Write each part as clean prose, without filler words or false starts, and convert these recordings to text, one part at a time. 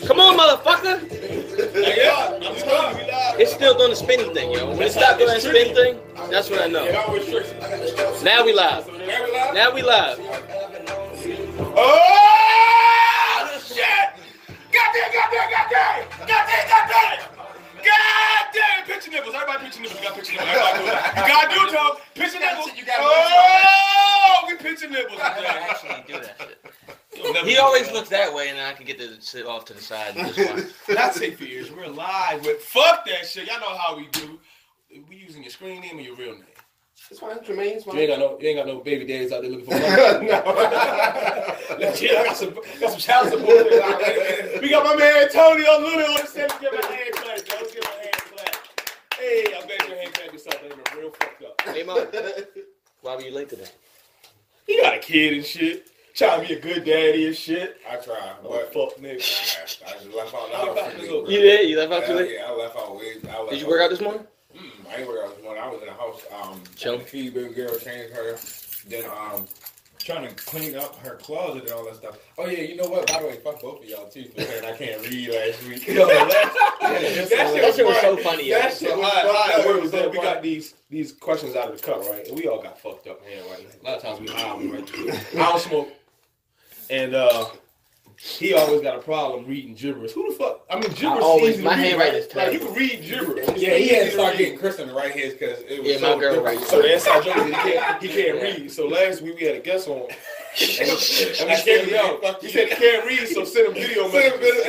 Come on, motherfucker. It's still doing the spinning thing, yo. When it stopped doing that spin thing, that's when I know. Now we live. Now we live. Oh, shit! Goddamn! Picture nipples. Everybody picture nipples. You got picture nipples. Everybody do it. You gotta do it, though. Picture nipples. Oh, we picture nipples. I actually do that shit. He always looks that way, and then I can get to sit off to the side and just watch. Not safe for years. We're live, but fuck that shit. Y'all know how we do. We using your screen name or your real name. It's fine, Jermaine. It's fine. You ain't got no baby daddies out there looking for money. No. I got some child support. We got my man Tony on Luna on the set. Let's give him a hand clap. Let's give him a hand clap. Hey, I bet your hand clap yourself. They've been real fucked up. Hey, Mom. Why were you late today? He got a kid and shit. Trying to be a good daddy and shit. I tried, but fuck nigga. I just left out. You did? You left out too late? Yeah, I left out way. Did you work out this morning? I ain't work out this morning. I was in the house. Chill. Feed baby girl, change her. Then trying to clean up her closet and all that stuff. Oh yeah, you know what? By the way, fuck both of y'all too for saying I can't read last week. Yo, that shit was so funny. That shit was funny. We got these questions out of the cup, right? And we all got fucked up, man. Right? A lot of times we high, right? I don't smoke. And he always got a problem reading gibberish. Who the fuck? I mean, gibberish is easy to read. My handwriting is terrible. Like, you can read gibberish. Yeah, he had to start getting Kristen to write his because it was my girl writes. So the inside joke is he can't read. So last week we had a guest on. And we said he can't read, so send him video messages.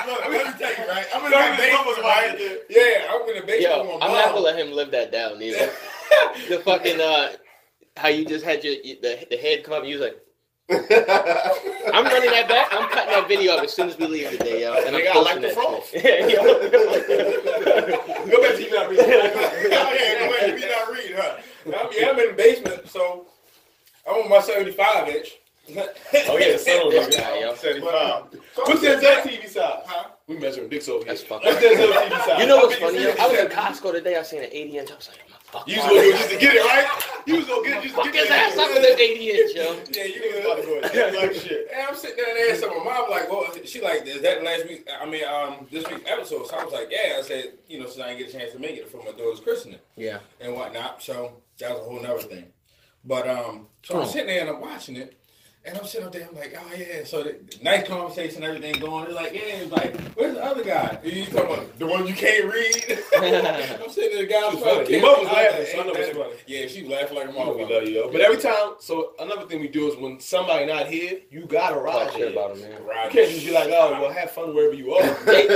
Look, let me tell you, right? I'm in the basement, right? Yeah, I'm in the basement. Yo, I'm not gonna let him live that down either. The fucking how you just had the head come up and you was like, I'm running that back. I'm cutting that video up as soon as we leave today, yo. And I'm posting that shit. Go back to you not reading. Yeah, go back to you not reading, huh? I'm in the basement, so I'm on my 75-inch. Oh yeah, the sun was like guy, yo. 75. What's that TV size? Huh? We measuring dicks over here. That's fucking. What's that TV size? You know what's funny? Yo? I was in Costco today. I seen an 80-inch. I was like, you was gonna do it just to get it, right? You was gonna get it just to get his ass up with that 80-inch, yo. Yeah, you was about to go like shit. And I'm sitting there and asking my mom, like, well, she like, is that last week? I mean, this week's episode. So I was like, yeah. I said, you know, since I didn't get a chance to make it for my daughter's christening, yeah, and whatnot. So that was a whole nother thing. But so I'm sitting there and I'm watching it. And I'm sitting up there, I'm like, oh yeah, so nice conversation, everything going. It's like, yeah, it's like, where's the other guy? You talking about the one you can't read? I'm sitting there, the guy was funny. Your mom was laughing, so I know it's funny. Yeah, she was laughing like a mom. We love you, yo. But every time, so another thing we do is when somebody not here, you gotta ride here. About them, man. You can't just be like, oh, well, have fun wherever you are. They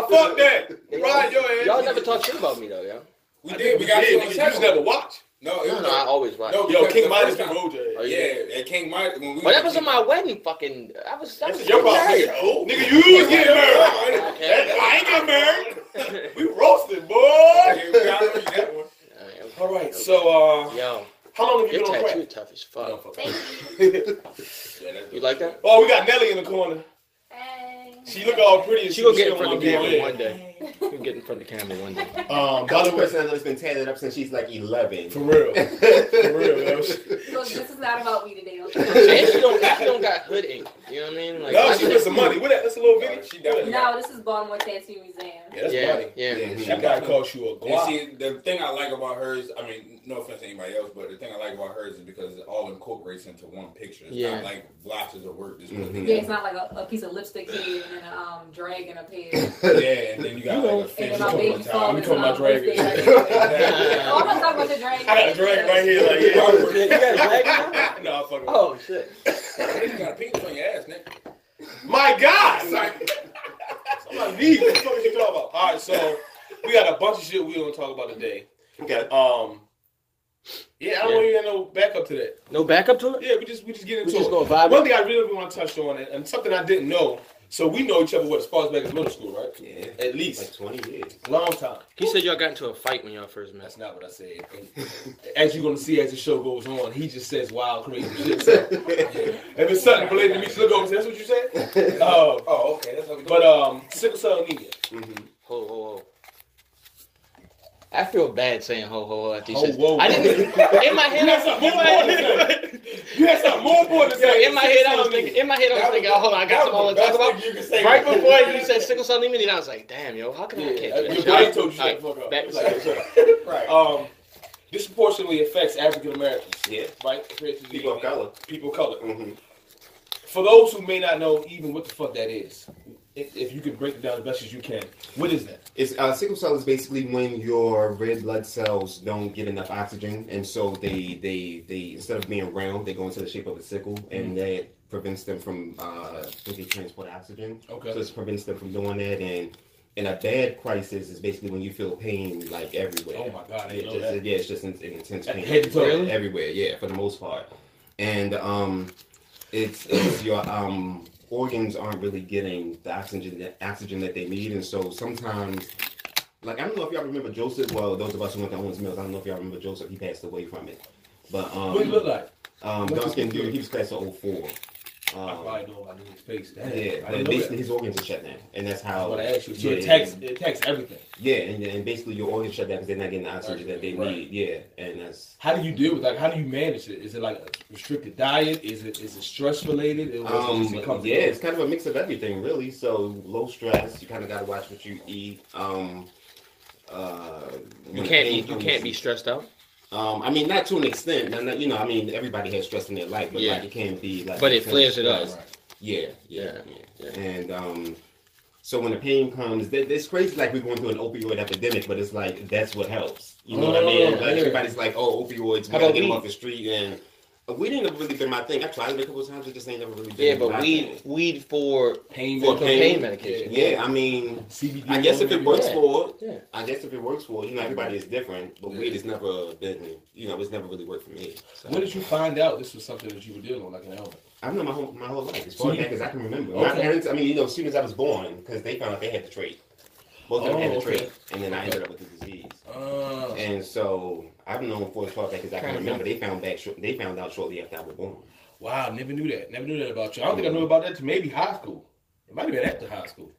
fuck that. Ride your ass. Y'all never talk shit about me though, yo. We did. We got you just never watch. No, I always watch. No, yo, King Midas be road your ass. Oh, yeah, and King Midas. But that was on my wedding fucking. That was your problem, nigga. Oh, nigga, you was getting married. I ain't getting married. We roasted, boy. All right, so, yo. How long have you been on crack? Your tattoo tough as fuck. You like that? Oh, we got Nelly in the corner. Hey. She look all pretty. She gonna get in front of the camera one day. She gonna get in front of the camera one day. By the person that's been tatted up since she's like 11. For real. For real, yo. So this is not about me today, okay? And she don't got hood ink. You know what I mean? Like, no, she put some money. What that? That's a little video. No, this is Baltimore Tattoo Museum. Yeah, that's money. Yeah. That guy cost you a Glock. And see, the thing I like about hers, I mean, no offense to anybody else, but the thing I like about hers is because it all incorporates into one picture. It's not like blotches of work. Yeah, it's not like a piece of lipstick here and then a drag and a pair. Yeah, and then you got like a fish. And my baby phone. You talking about drag? Oh, I'm not talking about the drag. I got a drag right here. Like, yeah. You got a drag now? No, I'm fucking. Oh shit! You got a penis on your ass, Nick. My God! Somebody need. What the fuck are you talking about? All right, so we got a bunch of shit we gonna talk about today. Okay. Yeah, I don't even have no backup to that. No backup to it? Yeah, we just get into it. Just gonna vibe. One thing I really want to touch on, and something I didn't know. So we know each other as far as back as middle school, right? Yeah. At least. Like 20 years. Long time. He said y'all got into a fight when y'all first met. That's not what I said. As you're going to see as the show goes on, he just says wild, crazy shit. So, if it's something related to me, just look over and say, that's what you said? Okay. That's what we do. But sickle cell anemia. Ho. I feel bad saying ho ho ho after you Ho, said. whoa, I didn't. In my head, You had something more important to say. in my head, I was thinking. Oh, hold on, I got some more to talk about. Right before you said sickle cell anemia, then I was like, damn, yo, how can I catch Your that? body told you shut the fuck up. Back to Right. Disproportionately affects African Americans. Yeah. Right. Compared to People of color. People of color. Mm-hmm. For those who may not know even what the fuck that is, if you could break it down as best as you can, what is that? It's sickle cell is basically when your red blood cells don't get enough oxygen, and so they instead of being round, they go into the shape of a sickle, and that prevents them from they transport oxygen. Okay. So it prevents them from doing that, and in a bad crisis is basically when you feel pain like everywhere. Oh my God, I didn't know just, that. Yeah, it's just an intense pain. Head to toe? Really? Everywhere, yeah, for the most part, and it's your organs aren't really getting the oxygen that they need, and so sometimes, like, I don't know if y'all remember Joseph. Well, those of us who went to Owens Mills, I don't know if y'all remember Joseph. He passed away from it, but What he look like? dark skinned dude. He was class of 04. I probably know about his face. Damn, Yeah, I but didn't know basically that. his organs are shut down, and that's how. What I asked you. So yeah, it attacks everything. Yeah, and basically your organs shut down because they're not getting the oxygen that they Right. need. Yeah, and that's. How do you deal with that? How do you manage it? Is it like a restricted diet? Is it stress related? Yeah, it's kind of a mix of everything, really. So low stress, you kind of got to watch what you eat. You can't be stressed out. I mean, not to an extent. Not, I mean, everybody has stress in their life, but like it can be like. But it flares it up. Yeah. And so when the pain comes, it's crazy. Like we're going through an opioid epidemic, but it's like that's what helps. You know what I mean? Like everybody's like, "Oh, opioids, we gotta get them off the street." And weed ain't never really been my thing. I tried it a couple of times. It just ain't never really been. Yeah, but weed for pain medication. Yeah, I mean, CBD I guess if it works for, Yeah. I guess if it works for, everybody is different. But weed has never been, it's never really worked for me. So. When did you find out this was something that you were dealing with, like an ailment? I've known my whole life, as far back as I can remember. Okay. My parents, I mean, as soon as I was born, because they found out they had the trait. Both of them had the trait, and then I ended up with the disease. And so I've known for as far back as I can remember. They found out shortly after I was born. Wow, never knew that. Never knew that about you. I don't think I knew about that to maybe high school. It might have been after high school.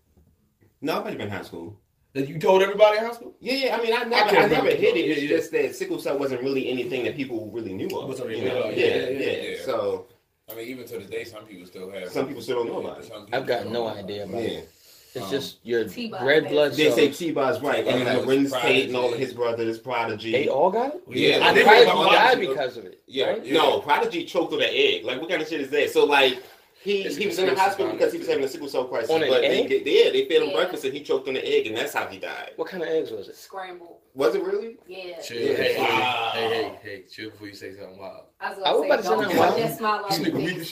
No, I've been in high school. That you told everybody in high school? Yeah. I mean, I never hid it. It's just that sickle cell wasn't really anything that people really knew of. Yeah. So. I mean, even to this day, some people still have. Some people still don't know about it. I've got no idea about it. It's just your T-Boz red blood They cells. say T-Boz, right. And then Lorenz Tate and all of his brothers, Prodigy. They all got it? Yeah. I Prodigy died because of it. Yeah. Right? No, Prodigy choked on an egg. Like, what kind of shit is that? So, like, he was in the hospital because he was having a sickle cell crisis. On an but egg? they fed him breakfast and he choked on the egg, and that's how he died. What kind of eggs was it? Scrambled. Was it really? Yeah. Chill. Yeah. Hey, chill before you say something wild. I was about to say something wild. Just smile like Nigga, we the this.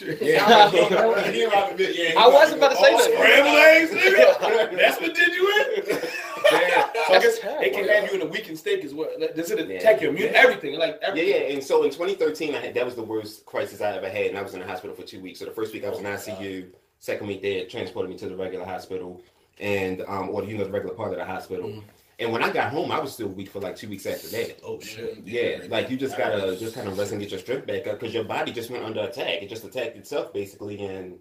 shit. I wasn't about to say that. Scrambled eggs, nigga? That's what did you in? Yeah. So I guess terrible. it can have you in a weakened state as well. Does it attack your immune? Everything. Like everything. Yeah. And so in 2013, that was the worst crisis I ever had, and I was in the hospital for 2 weeks. So the first week I was in ICU. Second week they had transported me to the regular hospital, and or the regular part of the hospital. Mm-hmm. And when I got home, I was still weak for like 2 weeks after that. Oh shit! Yeah, like you just gotta just kind of rest and get your strength back up because your body just went under attack. It just attacked itself basically, and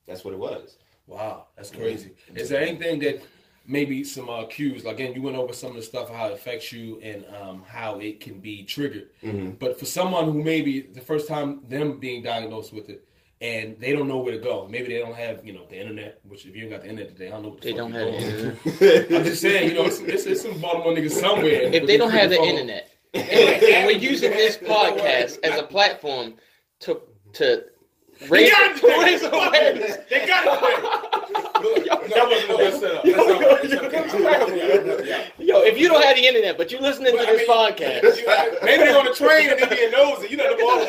that's what it was. Wow, that's crazy. Is there anything that maybe some cues? Like, again, you went over some of the stuff, how it affects you, and how it can be triggered. Mm-hmm. But for someone who maybe the first time them being diagnosed with it, and they don't know where to go. Maybe they don't have, the internet, which if you ain't got the internet today, I don't know what the fuck don't have the internet. I'm just saying, it's some Baltimore niggas somewhere. If they don't have the internet, and we're using this podcast as a platform to raise awareness. They got it. That wasn't the best setup. Yo, if you don't have the internet, but you listening to this podcast, maybe they're on the train and they being nosy. You know the ball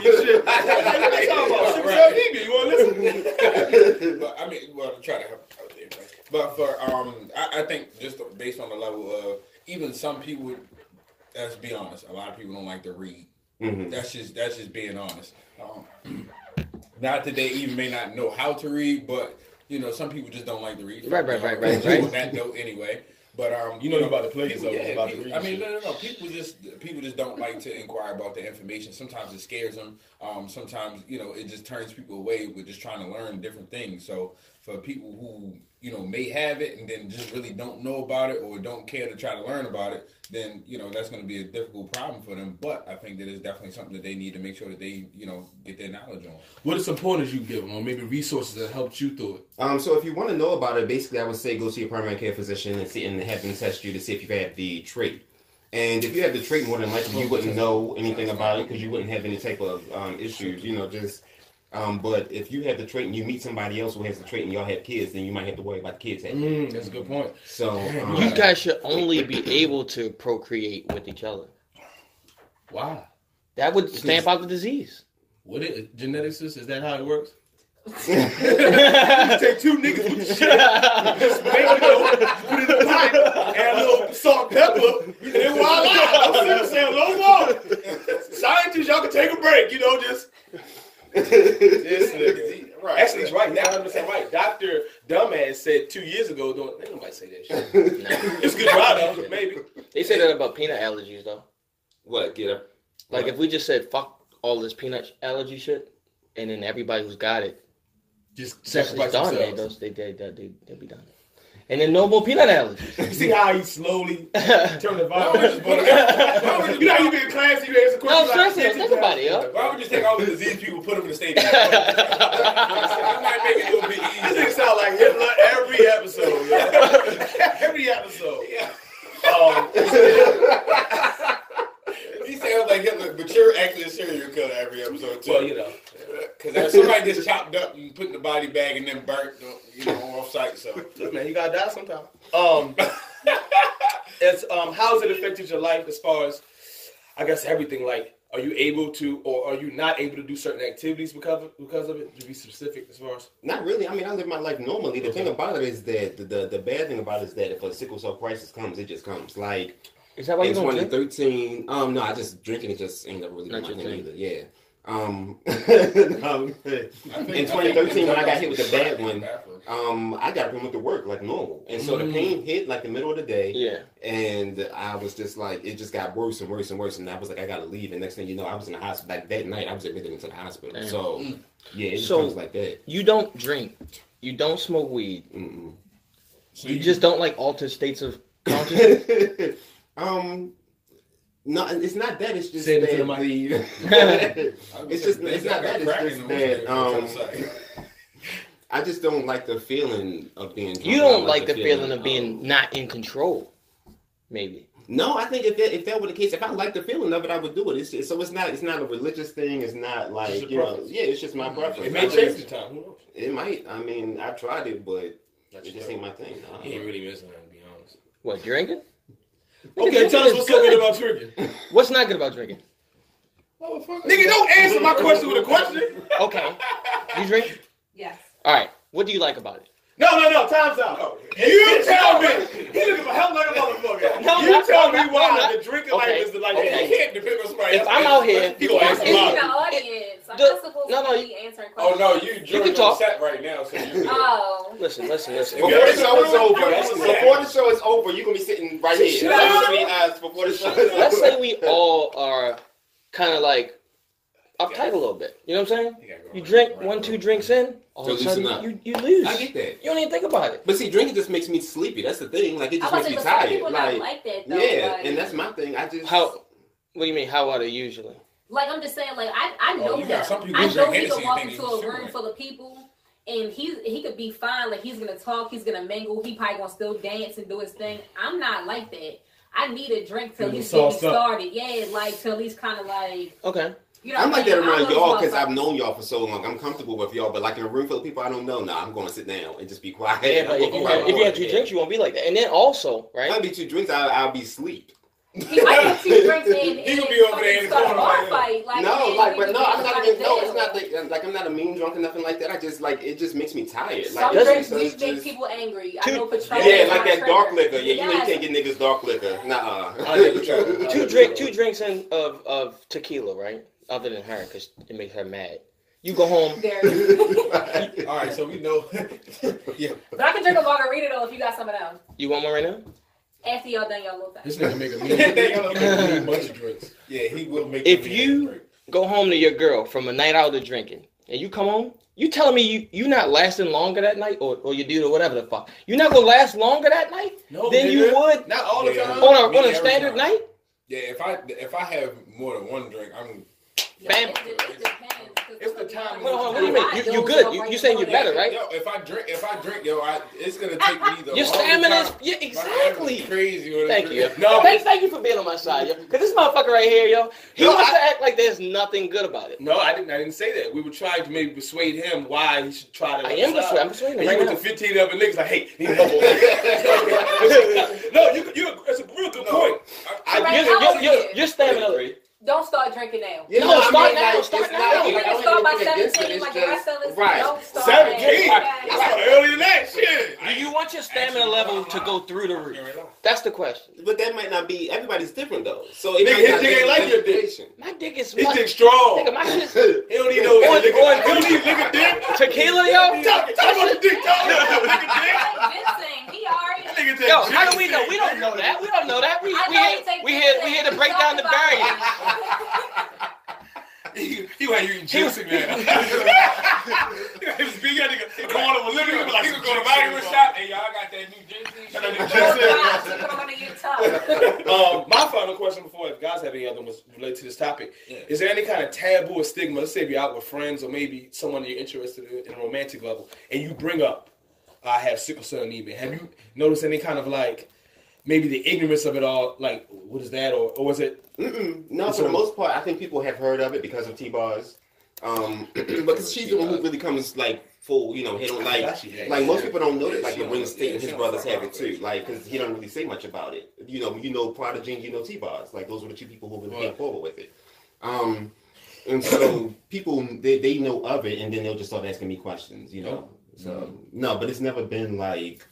your shit. What they talking about? Right. You want to listen? But I mean, well, I'm trying to help out there. But for I think just based on the level of even some people, let's be honest, a lot of people don't like to read. Mm-hmm. That's just being honest. Not that they even may not know how to read, but some people just don't like to read. Right. On that note, anyway. But you know about the plays, about to read. I mean, no. people just don't like to inquire about the information. Sometimes it scares them. Sometimes, it just turns people away with just trying to learn different things. So for people who, may have it and then just really don't know about it or don't care to try to learn about it, then, that's going to be a difficult problem for them. But I think that it's definitely something that they need to make sure that they, get their knowledge on. What are some pointers you give them, or maybe resources that helped you through it? So if you want to know about it, basically I would say go to your primary care physician and have them test you to see if you have the trait. And if you have the trait, more than likely you wouldn't know anything about it because you wouldn't have any type of issues, but if you have the trait and you meet somebody else who has the trait and y'all have kids, then you might have to worry about the kids having it. That's a good point. So you guys should only be able to procreate with each other. Wow. That would stamp out the disease. What genetics is that how it works? you take two niggas with the shit, just make it, put it in the pot, add a little salt and pepper, and then voila. I'm saying, no more. Scientists, y'all can take a break, just. Right. Actually, he's right. Now I'm right. Dr. Dumbass said 2 years ago, ain't nobody say that shit. Nah. It's good dry though, maybe. They say that about peanut allergies though. What? Get up. Like if we just said fuck all this peanut allergy shit, and then everybody who's got it just sacrifice done, themselves. they'll be done. And then no more peanut allergies. You see how he slowly turned the virus? You know how you be in class and you answer questions? No, seriously, think about it, yo. Why would you take all the disease people, put them in the stadium? That might make it a little bit easier. This nigga sound like Hitler every episode, yo. Every episode. He sounds like Hitler, but you're actually a serial killer every episode, too. Well, Because somebody gets chopped up and put in the body bag and then burnt, off site. So, look, man, you gotta die sometime. How's it affected your life as far as, I guess, everything? Like, are you able to, or are you not able to do certain activities because of it? To be specific, as far as not really. I mean, I live my life normally. The thing about it is that the bad thing about it is that if a sickle cell crisis comes, it just comes. Like, is that why you don't drink? 2013. No, I just drinking. It just ain't never really been my thing either. Yeah. In 2013 when I got hit with the bad one, I got went to work like normal, and so the pain hit like the middle of the day. Yeah. And I was just like, it just got worse and worse and worse, and I was like, I gotta leave. And next thing you know, I was in the hospital. Like that night, I was admitted into the hospital. Damn. So yeah, it just comes like that. You don't drink, you don't smoke weed. So you just don't like altered states of consciousness. No, it's not that. It's just that it's not that. It's just that. I just don't like the feeling of being drunk. You don't like the feeling of being not in control. Maybe. No, I think if that were the case, if I liked the feeling of it, I would do it. It's not a religious thing. It's not like it's just my preference. It may change the time. Who knows? It might. I mean, I tried it, but it just ain't my thing. He ain't really missing that, to be honest. What, drinking? Okay, tell us what's so good about drinking. What's not good about drinking? Nigga, don't answer my question with a question. Okay. You drink? Yes. All right. What do you like about it? No, time's out. No. You tell me. He looking for help like a motherfucker. No, you tell me why the drinking life is the life. Okay. You can't depend on somebody else. If I'm out here, you gonna answer in the audience. I'm not supposed to be answering questions. Oh no, you can talk set right now. So you Listen. Before the show is over, you're gonna be sitting right here. Before the show is over. Let's say we all are kind of like uptight a little bit. You know what I'm saying? You drink 1-2 drinks in, all of a sudden you lose. I get that. You don't even think about it. But see, drinking just makes me sleepy. That's the thing. Like it just makes me tired. People like that, though, and that's my thing. I just What do you mean? How are they usually? Like I'm just saying, like I know him. I know he can walk into a room full of people, and he could be fine. Like he's gonna talk, he's gonna mingle, he probably gonna still dance and do his thing. I'm not like that. I need a drink till he's getting started. Yeah, like till he's kind of like okay. You know I'm like that around y'all because I've known y'all for so long. I'm comfortable with y'all, but like in a room full of people I don't know, I'm going to sit down and just be quiet. Yeah, but if you have 2 drinks, you won't be like that. And then also, right? I'll be 2 drinks, I'll be asleep. He might have 2 drinks in he could be over there in the corner. I'm not it's not like I'm not a mean drunk or nothing like that. I just like it just makes me tired. Some drinks make people angry. I know Patron. Yeah, like that dark liquor. Yeah, you know you can't get niggas dark liquor. Nuh-uh. 2 drinks in of tequila, right? Other than her, because it makes her mad. You go home. All right, so we know. Yeah. But I can drink a margarita though if you got some of them. You want one right now? After y'all done y'all little This thing. nigga make a mean bunch of drinks. Yeah, he will make. If you go home to your girl from a night out of drinking, and you come home, you telling me you not lasting longer that night, or you do or whatever the fuck. You not gonna last longer that night than you would not all the time on a standard night. Yeah, if I have more than one drink, I'm. Bam. It depends. It's the time. Hold on, what do you mean? You good? You saying you're better, right? Yo, if I drink, it's gonna take me the Your stamina, yeah, exactly. Crazy. Thank you. No, thank you for being on my side, yo. Cause this motherfucker right here, yo, he wants to act like there's nothing good about it. No, I didn't say that. We were trying to maybe persuade him why he should try to. I'm persuading him. Right Right now. now. 15 other niggas like, hey, need help. No, it's a real good point. Your stamina. Don't start drinking now. Yeah, no, start now. Start now. You can start by 17 like the rest of us. Right. Don't start 17? now. I started earlier than that. Shit. Do you want your stamina level to go through the roof? That's the question. But that might not be. Everybody's different though. So it Nigga, might his not dick be ain't like your dick. situation. My dick is His dick strong. Nigga, my shit. He don't need no liquor. He don't need liquor dick. Tequila, yo. Talk about the dick. Talk about liquor dick. Vincent, he already. That nigga take Yo, how do juice. we know? We don't know that. We don't know that. We here to break down the barrier. barrier. He like you eating juicy, man. He was big. He going to a living room like he was going to buy you a shop. Hey, y'all got that new juicy. My final question before, if guys have any other ones related to this topic, is there any kind of taboo or stigma? Let's say if you're out with friends or maybe someone you're interested in a romantic level, and you bring up, I have sickle cell anemia. Have you noticed any kind of like, maybe the ignorance of it all? Like, what is that, or is it? No, for the most part, I think people have heard of it because of T-Bars. Because she's the one who really comes like full, you know, he don't like most people don't know that like Wayne State and his brothers have it too, like because he don't really say much about it. You know Prodigy, you know T-Bars, like those were the two people who really came forward with it. And so people they know of it, and then they'll just start asking me questions, you know. So no, but it's never been like.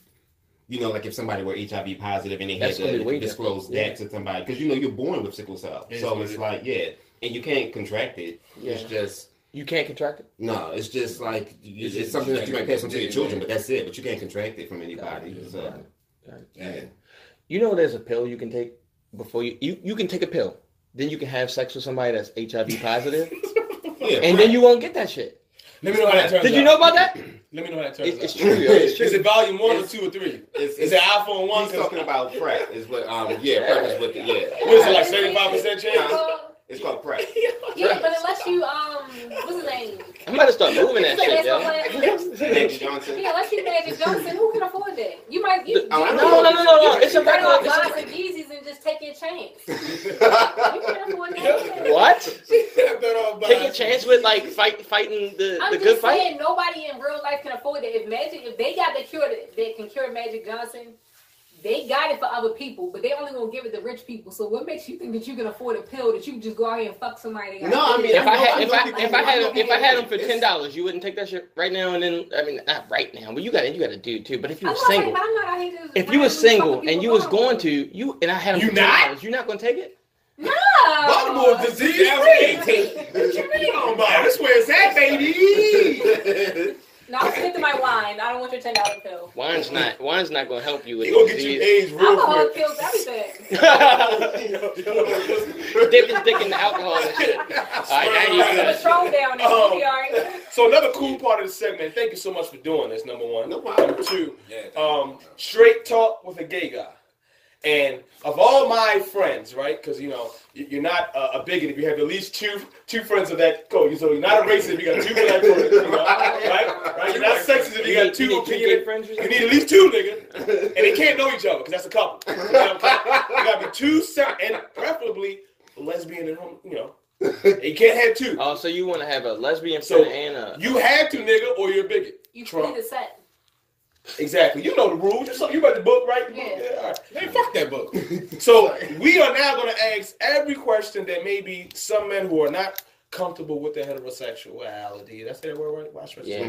You know, like if somebody were HIV positive and they had to disclose that to somebody, because you know you're born with sickle cell, so it's like and you can't contract it. Yeah. It's just you can't contract it. No, it's just like it's something that you might pass on to your children, but that's it. But you can't contract it from anybody. So, you know, there's a pill you can take before you can take a pill, then you can have sex with somebody that's HIV positive, and then you won't get that shit. Let me know how that turns out. Did you know about that? Let me know how that turns out. It's true. It's true. Is it volume 1 or 2 or 3? Is it iPhone 1? He's talking about PrEP. Is what? PrEP is what? What is it, like 75% chance? It's called PrEP. Yeah, but unless you what's his name? I'm about to start moving that shit, yo. Magic Johnson. Yeah, unless you Magic Johnson, who can afford that? You might get. No. It's a regular. regular. Buy some Yeezys and just take your chance. You can afford that. What? Take a chance with like fighting the good fight. I'm just saying, nobody in real life can afford that. If they got the cure that can cure Magic Johnson, they got it for other people, but they only gonna give it to rich people. So what makes you think that you can afford a pill that you can just go out here and fuck somebody? No, I mean, if I had them for $10, you wouldn't take that shit right now and then. I mean, not right now, but you got to do too. But if you were single, if you were single and you was going to I had them for $10, you're not gonna take it. No. Baltimore disease free. What you mean on about? That's where it's at, baby. No, I'm sticking to my wine. I don't want your $10 pill. Wine's not going to help you with it. Gonna get you AIDS real alcohol quick. kills everything. Dip his dick in the alcohol and shit. All right, now you good. Patron down there. You'll be all right. So another cool part of the segment. Thank you so much for doing this. Number 1. No problem. Number 2. Straight talk with a gay guy. And of all my friends, right? Because, you know, you're not a bigot if you have at least two friends of that code. So you're not a racist if you got 2 black friends, you know, right? You're not sexist if you got 2 opinionated friends. You need at least 2, nigga. And they can't know each other because that's a couple. You got to be 2 and preferably lesbian and you know. You can't have 2. Oh, so you want to have a lesbian friend and a... You have to, nigga, or you're a bigot. You need a set. Exactly. You know the rules. You read the book, right? Yeah. All right. Man, fuck that book. So we are now going to ask every question that maybe some men who are not comfortable with their heterosexuality. That's that word, right? Watch yeah.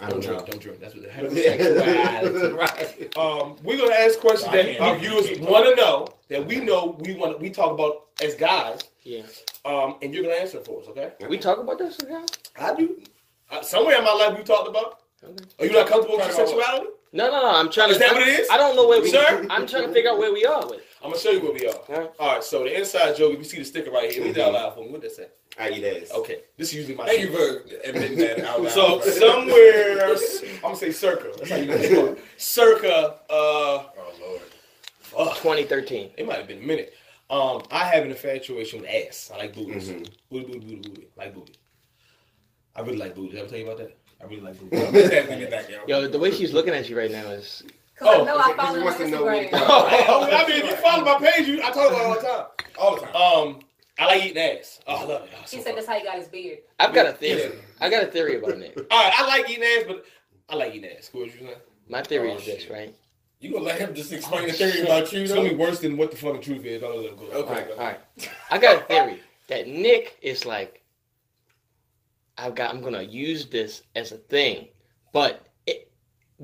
Don't drink. That's what the heterosexuality. Right. We're going to ask questions that our viewers want to know, that we talk about as guys. Yeah. And you're going to answer for us, okay? We talk about this as guys? I do. Somewhere in my life we talked about. Okay. Are you not comfortable with your sexuality? No. I'm trying to. Is that what it is? I don't know where we. Sir? I'm trying to figure out where we are with it. I'm gonna show you where we are. Huh? All right. So the inside joke. If you see the sticker right here, read that out loud for me. What that say? I eat ass. Okay. This is usually my. Thank you for admitting that out loud. So somewhere, I'm gonna say circa. That's how you know it. Circa. Oh Lord. 2013. It might have been a minute. I have an infatuation with ass. I like booties. Booty. Like booty. I really like booties. Did I ever tell you about that? I really like booties. Yo, the way she's looking at you right now is. Cause I know I follow her on Instagram. I mean, if you follow my page, I talk about it all the time. All the time. I like eating ass. Oh, I love it. He said that's how he got his beard. I've got a theory. I got a theory about Nick. All right, I like eating ass, but I like eating ass. What was you saying? My theory is this, right? You gonna let him just explain the theory about you? It's gonna be worse than what the fucking truth is. Don't let him go. Okay. All right. I got a theory that Nick is like, I'm gonna use this as a thing, but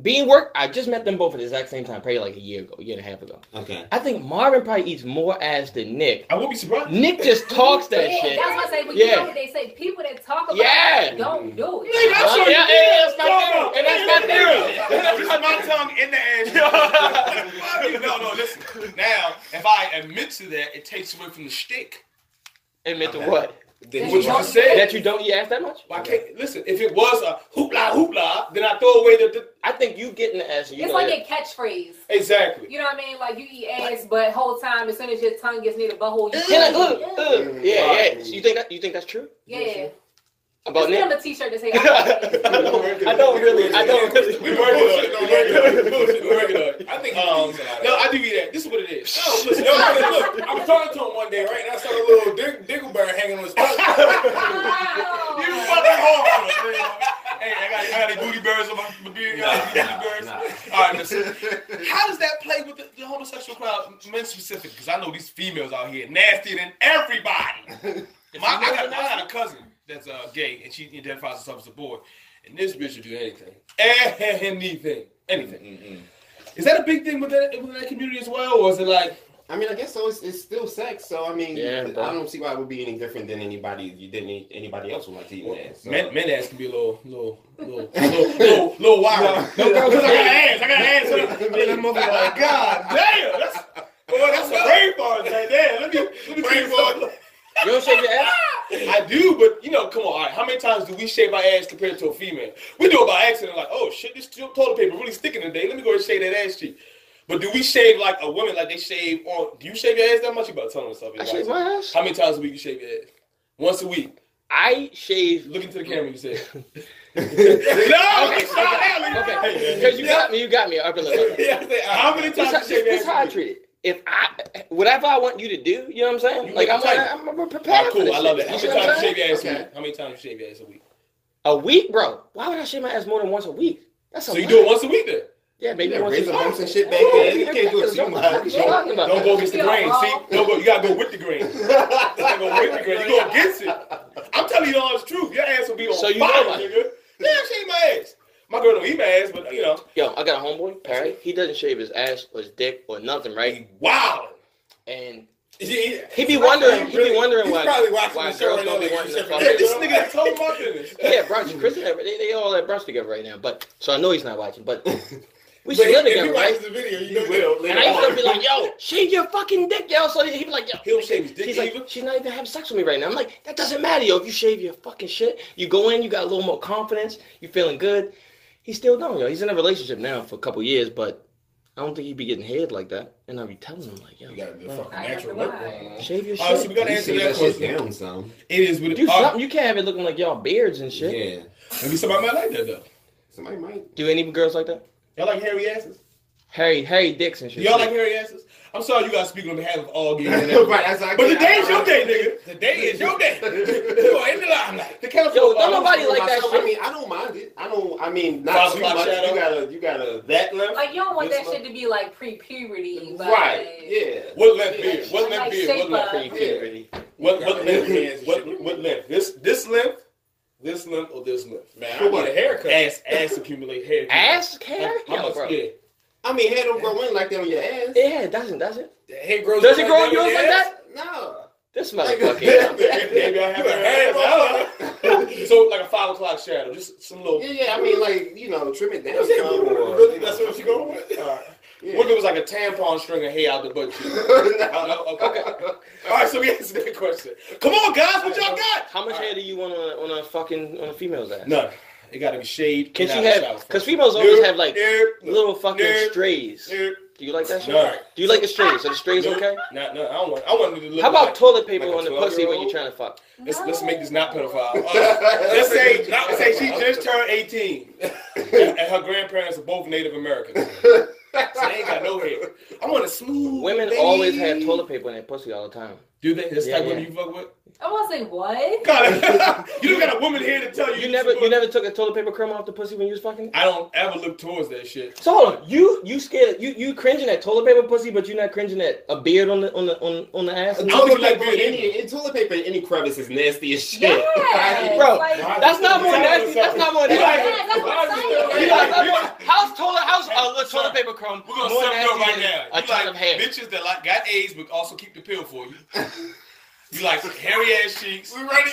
being work. I just met them both at the exact same time, probably like a year and a half ago. Okay. I think Marvin probably eats more ass than Nick. I won't be surprised. Nick just talks that shit. That's what I say. But you know what they say? People that talk about it don't do it. That's my theory. That's my tongue in the ass. No, listen. Now, if I admit to that, it takes away from the shtick. Admit to what? What you just said. That you don't eat ass that much? Well, I can't listen. If it was a hoopla, then I throw away the. I think you getting the ass. It's like a catchphrase. Exactly. You know what I mean? Like you eat ass, but whole time as soon as your tongue gets near the butthole, you Yeah. You think that's true? Yeah. About Nick? Nick? Give him a t-shirt to say. I don't really. We're working on it. I think no, I do eat that. This is what it is. No, listen. Look, I was talking to him one day, right? And I saw a little diggleberry hanging on his tongue. You fucking horrible, man. Hey, I got any booty birds on my beard. All right, listen. How does that play with the homosexual crowd, men specific? Because I know these females out here nastier than everybody. I got a cousin that's gay, and she identifies herself as a boy. And this bitch will do anything. Anything. Is that a big thing within that community as well, or is it like? I mean, I guess so. It's still sex, so I mean, yeah, I don't see why it would be any different than anybody else would like to eat ass. So. Men ass can be a little wild. Because I got ass. That mother like, God damn, that's a rainforest right there. Let me tell you something. You don't shave your ass? I do, but come on. All right, how many times do we shave our ass compared to a female? We do it by accident, like, oh shit, this toilet paper really sticking today. Let me go and shave that ass cheek. But do we shave like a woman, like they shave on? Do you shave your ass that much? You about to tell them something. I shave my ass. How many times a week you shave your ass? Once a week. I shave. Look into the camera. You said. Okay. Because you got me. Upper lip. How many times you shave your ass? This is how I treat it. If whatever I want you to do, you know what I'm saying? Like I'm prepared. Cool. For I love it. How many times you shave your ass a week? How many times you shave your ass a week? A week, bro? Why would I shave my ass more than once a week? That's so you do it once a week then? Yeah, maybe once raise the bumps and shit back there. You can't do it too much. Don't go against the grain. See, you gotta go with the grain. You gotta go with the grain. You go against it. I'm telling you the honest truth. Your ass will be on fire, nigga. Yeah, I shave my ass. My girl don't eat my ass, but Yo, I got a homeboy, Perry. He doesn't shave his ass or his dick or nothing, right? Wow. And he be wondering why girls don't be wanting to fuck him. This nigga told my business. Yeah, brunch. Chris, they all at brunch together right now. But so I know he's not watching. But we should live together, right? The video, you will. And I used to be like, yo, shave your fucking dick, yo. So he'd be like, yo, he'll shave his dick. He's like, she's not even having sex with me right now. I'm like, that doesn't matter, yo. If you shave your fucking shit, you go in, you got a little more confidence, you feeling good. He still don't, yo. He's in a relationship now for a couple years, but I don't think he'd be getting head like that. And I'd be telling him, like, yo, you gotta do fucking natural look. Shave your shit. So we gotta answer that question. Down some. It is with do something. You can't have it looking like y'all beards and shit. Yeah. Maybe somebody might like that though. Somebody might. Do any girls like that? Y'all like hairy asses? Hairy dicks and shit. Do y'all like hairy asses? I'm sorry you guys speak on behalf of all gays. Right, but today is your day, nigga. Today is your day. You are in the limelight. The council. Yo, don't nobody like that shit. I mean, I don't mind it. I mean, not too much. You gotta that length. Like you don't want that shit to be like pre-puberty. Right. Yeah. What length beard? What length like beard? What length pre-puberty? What length? What length? This length? This length or this length? Man, I need a haircut. Ass accumulate hair. Ass hair? Yo, bro. Yeah. I mean, hair don't grow in like that on your ass. Yeah, it doesn't, does it? The hair grows. Does it grow on yours like that? No. This motherfucker. Maybe I have a hair. So like a 5 o'clock shadow, just some little. Yeah. I mean, like trim it down. Really? That's what you going with? All right. Yeah. What if it was like a tampon string of hair out the butt cheek? No. Okay. All right, so we answered that question. Come on, guys, what y'all got? How much hair do you want on a female's ass? None. It got to be shaved. Can she have? Because females always have like little fucking strays. Do you like that shit? No. Do you like the strays? Are the strays okay? No, I don't want. I want it to look. How about like, toilet paper like on the pussy when you're trying to fuck? Let's make this not pedophile. Let's say she just turned 18, and her grandparents are both Native Americans. So they ain't got no hair. I want a smooth. Women always have toilet paper in their pussy all the time. Do they? That's the type of women you fuck with? I want to say what? God, you don't got a woman here to tell you. You never took a toilet paper crumb off the pussy when you was fucking? I don't ever look towards that shit. So hold on, you scared? You cringing at toilet paper pussy, but you're not cringing at a beard on the ass? Toilet paper in any crevice is nasty as shit. Yeah, bro, like, that's not more nasty. That's not more nasty. How's toilet paper crumb? We're gonna more sum it up right nasty now. than a ton of hair? Bitches that got AIDS but also keep the pill for you. You like hairy ass cheeks. We gotta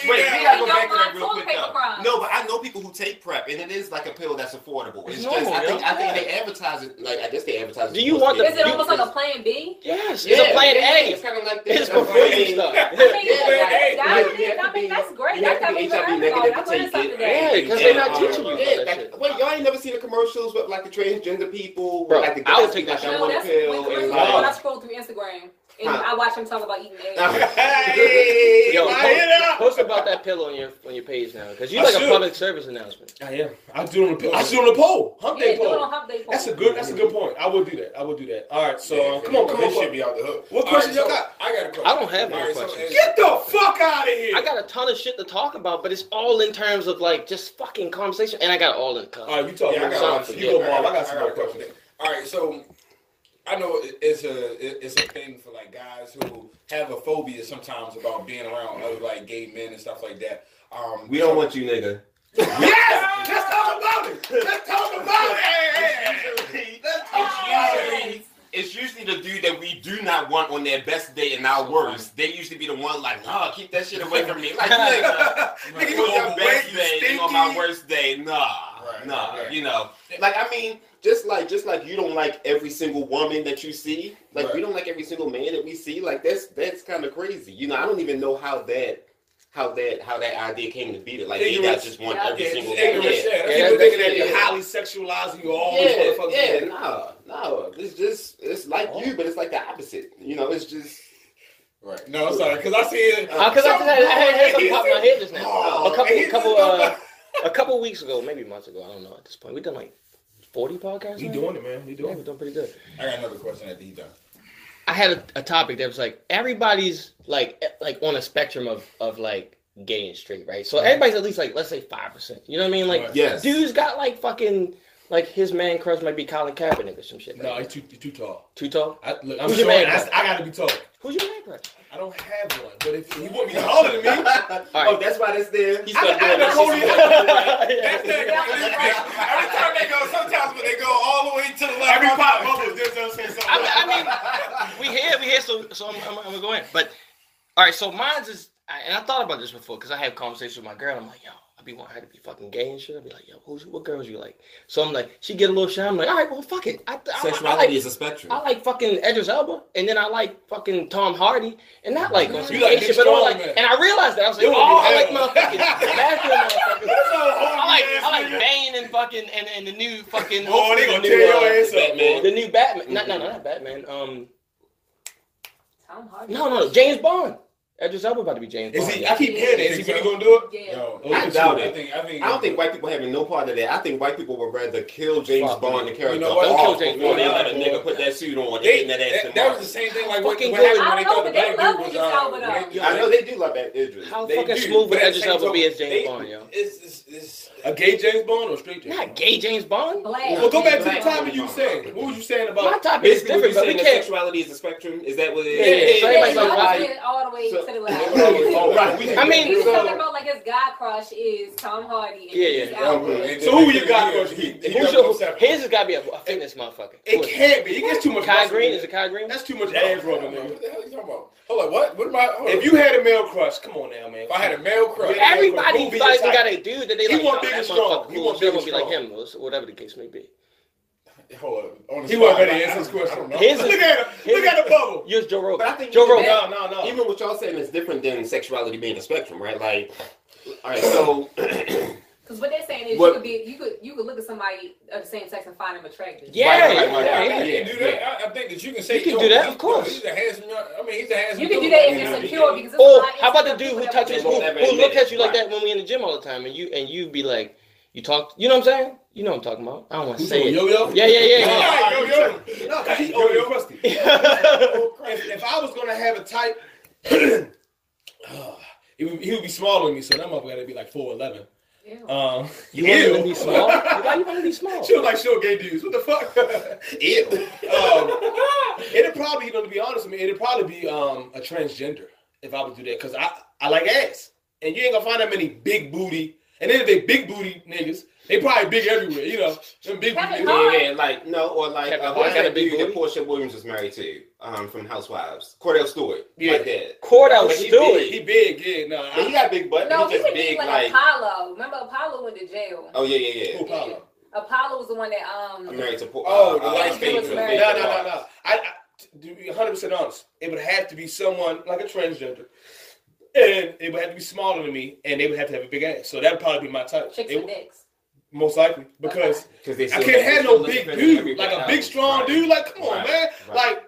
go back to that real quick though. No, but I know people who take PrEP, and it is like a pill that's affordable. It's normal, just I think they advertise it. Like I guess they advertise it. Do you want the? Is it almost like a plan B? Yes, it's a plan A. It's kind of like It's for free stuff. I mean, that's great. That's got me Yeah, because they're not teaching you that shit. Well, y'all ain't never seen the commercials with like the transgender people. Bro, like the I would take that shit. shit. No, that's when I scroll through Instagram. And I watch him talk about eating eggs. Hey, yo, post about that pill on your page now, because you like a public service announcement. I am. I do it on the poll. Hump day poll. That's a good point. I would do that. All right, so come on. This should be out the hook. What question y'all got? I got a question. I don't have no questions. Get the fuck out of here. I got a ton of shit to talk about, but it's all in terms of like just fucking conversation, and I got all in the cup. All right, you talk. Yeah, You go, Marv. I got some more questions. All right, so I know it's a thing for like guys who have a phobia sometimes about being around other like gay men and stuff like that. We don't want you, nigga. Yes! Let's talk about it! Let's talk about it! Let's talk about it! It's usually the dude that we do not want on their best day and our worst. They usually be the one like, nah, keep that shit away from me. Like, nigga, you on your best day, on my worst day. Nah. You know. Like, I mean, just like you don't like every single woman that you see. Like, we don't like every single man that we see. Like, that's kind of crazy. You know, I don't even know how that idea came to be. That like you guys just want every single man. People thinking that you're highly sexualizing. You always want to fuck. No. It's like you, but it's like the opposite. You know, it's just. Right. No, I'm sorry, because I see it. Because I had something pop in my head just now. A couple weeks ago, maybe months ago, I don't know at this point. We done like 40 podcasts. We doing it, man. We're doing pretty good. I got another question after he's done. I had a topic that was like everybody's like on a spectrum of like gay and straight, right? So everybody's at least like, let's say 5%. You know what I mean? Like, dude's got like fucking like his man crush might be Colin Kaepernick or some shit. Right? No, he's too tall. Too tall? Who's your man crush? I gotta be tall. Who's your man crush? I don't have one, but if you want me taller than me, right. Oh, that's why that's there. He's Every time they go, sometimes when they go all the way to the left, every pop bubbles, they'll say something. I mean, we here, so I'm gonna go in. But all right, so mine's is, and I thought about this before because I have conversations with my girl. I'm like, yo, I be wanting her to be fucking gay and shit. I be like, yo, what girls you like? So I'm like, she get a little shy. I'm like, all right, well, fuck it. Sexuality is a spectrum. I like fucking Idris Elba, and then I like fucking Tom Hardy, and not like on some you like gay shit, but all like. And I realized that I was like, I like motherfucking masculine motherfuckers. I like Bane and fucking and the new fucking. Oh, they gonna tear your ass up, man. The new Batman. No, not Batman. Tom Hardy. No, James Bond. Idris Elba about to be James Bond. Is he? I keep hearing that. Is he really gonna do it? Yeah. No, I doubt it. I don't think white people having no part of that. I think white people would rather kill James Bond the character. You know what? Don't kill James Bond. They let a nigga put that suit on. They that ass. That was the same thing like what Fucking happened when I they know, thought the but they black love dude Idris was. Elba, I know they do love that Idris. How They fucking do. smooth would But at Idris the same Elba be as time, James Bond, yo? It's A gay James Bond or straight James Bond? Not gay James Bond. Black. Well, go back to the topic you were saying. What was you saying My about? topic is different, but we can't. Sexuality is a spectrum. Is that what it Yeah, is? so everybody's like, All the way to the left. Oh, right. I mean, He was talking about like his guy crush is Tom Hardy. And Yeah. So who you got? His has got to be a fitness motherfucker. It can't be. It gets too much. Kai Green? Is it Kai Green? That's too much ass rubbing, What nigga. the hell are you talking about? Hold on, what? What am I? If you had a male crush, come on now, man. If I had a male crush, Everybody got a dude that they like. He want big and strong. He want big and strong. Be like him, or whatever the case may be. Hold on. He wasn't ready to answer his question. Look at the bubble. You're Joe Rogan. But I think Joe Rogan. No. Even what y'all saying is different than sexuality being a spectrum, right? Like, all right, so. Because what they're saying is you could look at somebody of the same sex and find them attractive. I think that you can say you can do that, of course. He's a handsome. He's a handsome. You can do that if you're secure because. Oh, how about the dude who touches, who look at you like that when we in the gym all the time, and you be like, you talk, you know what I'm saying? You know what I'm talking about. I don't want to say it. Yo-yo? Yeah. Yo-yo. No, because he's old and crusty. If I was gonna have a type, he would be smaller than me, so that motherfucker would be like 4'11". You want him to be small? Why you want to be small? She was like short gay dudes. What the fuck? It'd probably, to be honest with me, it'd probably be a transgender if I would do that, because I like ass, and you ain't gonna find that many big booty. And then if they big booty niggas, they probably big everywhere, you know. Them big booty niggas. Yeah, like what's that big booty that Portia Williams was married to from Housewives? Cordell Stewart. Yeah. Like that. Cordell Stewart. He big, yeah. No, but he got big butt. No, he just big like Apollo. Remember Apollo went to jail. Oh yeah. Who Apollo? Apollo was the one that I'm married to the light skin. No. I to be 100% honest, it would have to be someone like a transgender. And it would have to be smaller than me, and they would have to have a big ass. So that would probably be my type. Chicks with dicks. Most likely. Because I can't have no big dude. Like a big, strong dude. Like, come on, man. Like,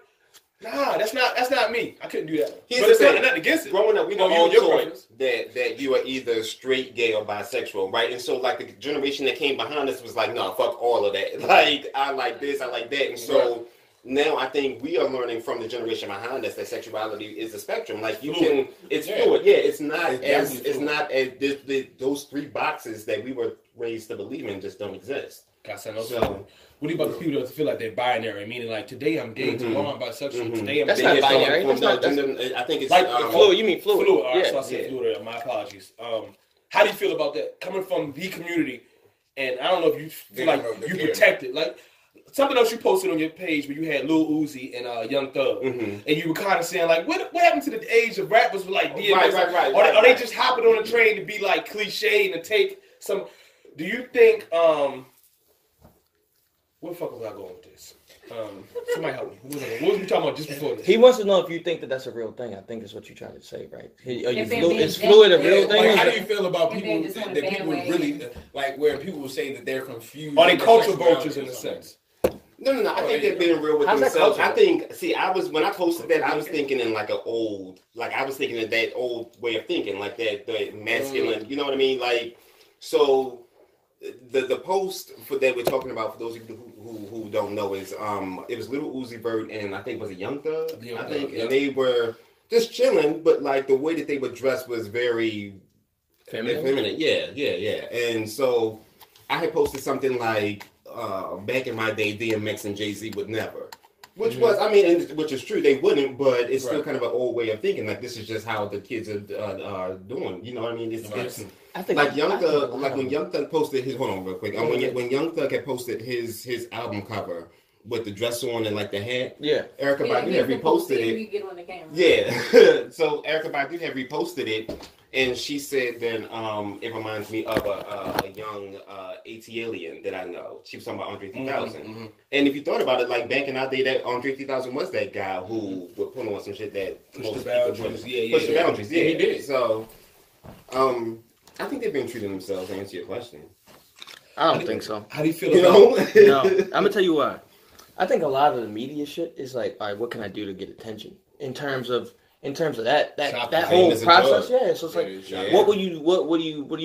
nah, that's not me. I couldn't do that. But it's nothing against it. Growing up, we know all that you are either straight, gay, or bisexual, right? And so, like, the generation that came behind us was like, no, fuck all of that. Like, I like this, I like that. And so... Now I think we are learning from the generation behind us that sexuality is a spectrum. Like fluid. Yeah, it's not as those three boxes that we were raised to believe in just don't exist. So what do you about the people that feel like they're binary, meaning like today I'm gay, tomorrow I'm bisexual, today I'm That's not binary. I think it's like fluid. You mean fluid? Fluid. All right, so I said fluid. My apologies. How do you feel about that coming from the community? And I don't know if you feel like you protect it, like. Something else you posted on your page where you had Lil Uzi and Young Thug, and you were kind of saying like, what happened to the age of rappers with like DMX? Are they just hopping on a train to be like cliche and to take some? Do you think where the fuck was I going with this? Somebody help me. What was we talking about just before this? He wants to know if you think that's a real thing. I think is what you're trying to say, right? Is fluid a real thing? Like, how do you feel about people that people really like where people will say that they're confused? Are they cultural vultures in a sense? No. I think they're being real with themselves. I think. See, when I posted that, I was thinking in like I was thinking of that old way of thinking, like the masculine. You know what I mean? Like, so the post that we're talking about for those of you who don't know is it was Lil Uzi Vert and I think was a Young Thug. And they were just chilling, but like the way that they were dressed was very feminine. Yeah. And so I had posted something like. Back in my day, DMX and Jay-Z would never. Which was, which is true, they wouldn't, but it's still kind of an old way of thinking. Like, this is just how the kids are doing. You know what I mean? It's I think like Young Thug, like when Young Thug posted his, hold on real quick. When Young Thug had posted his album cover with the dress on and like the hat, Erykah Badu had reposted it. You get on the camera. Yeah. So Erykah Badu had reposted it. And she said, then it reminds me of a young AT-alien that I know. She was talking about Andre 3000. And if you thought about it, like back in our day, that Andre 3000 was that guy who would put on some shit that pushed the boundaries. Pushed the boundaries. Yeah, he did. So, I think they've been treating themselves. To answer your question, I don't think so. How do you feel about it? No, I'm gonna tell you why. I think a lot of the media shit is like, all right, what can I do to get attention? In terms of that whole process, So it's like, what are you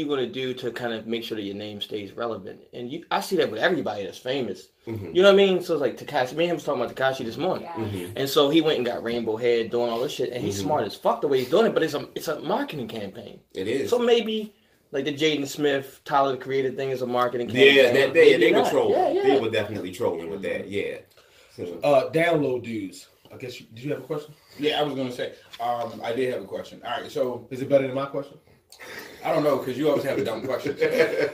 going to do to kind of make sure that your name stays relevant? And I see that with everybody that's famous. You know what I mean? So it's like Tekashi. Me and him was talking about Tekashi this morning, and so he went and got rainbow hair, doing all this shit, and he's smart as fuck the way he's doing it. But it's a marketing campaign. It is. So maybe like the Jaden Smith, Tyler the Creator thing is a marketing campaign. Yeah, they were trolling. Yeah. They were definitely trolling with that. Yeah. So, download dudes. I guess did you have a question? Yeah, I was gonna say. I did have a question. All right, so is it better than my question? I don't know because you always have a dumb question. Damn.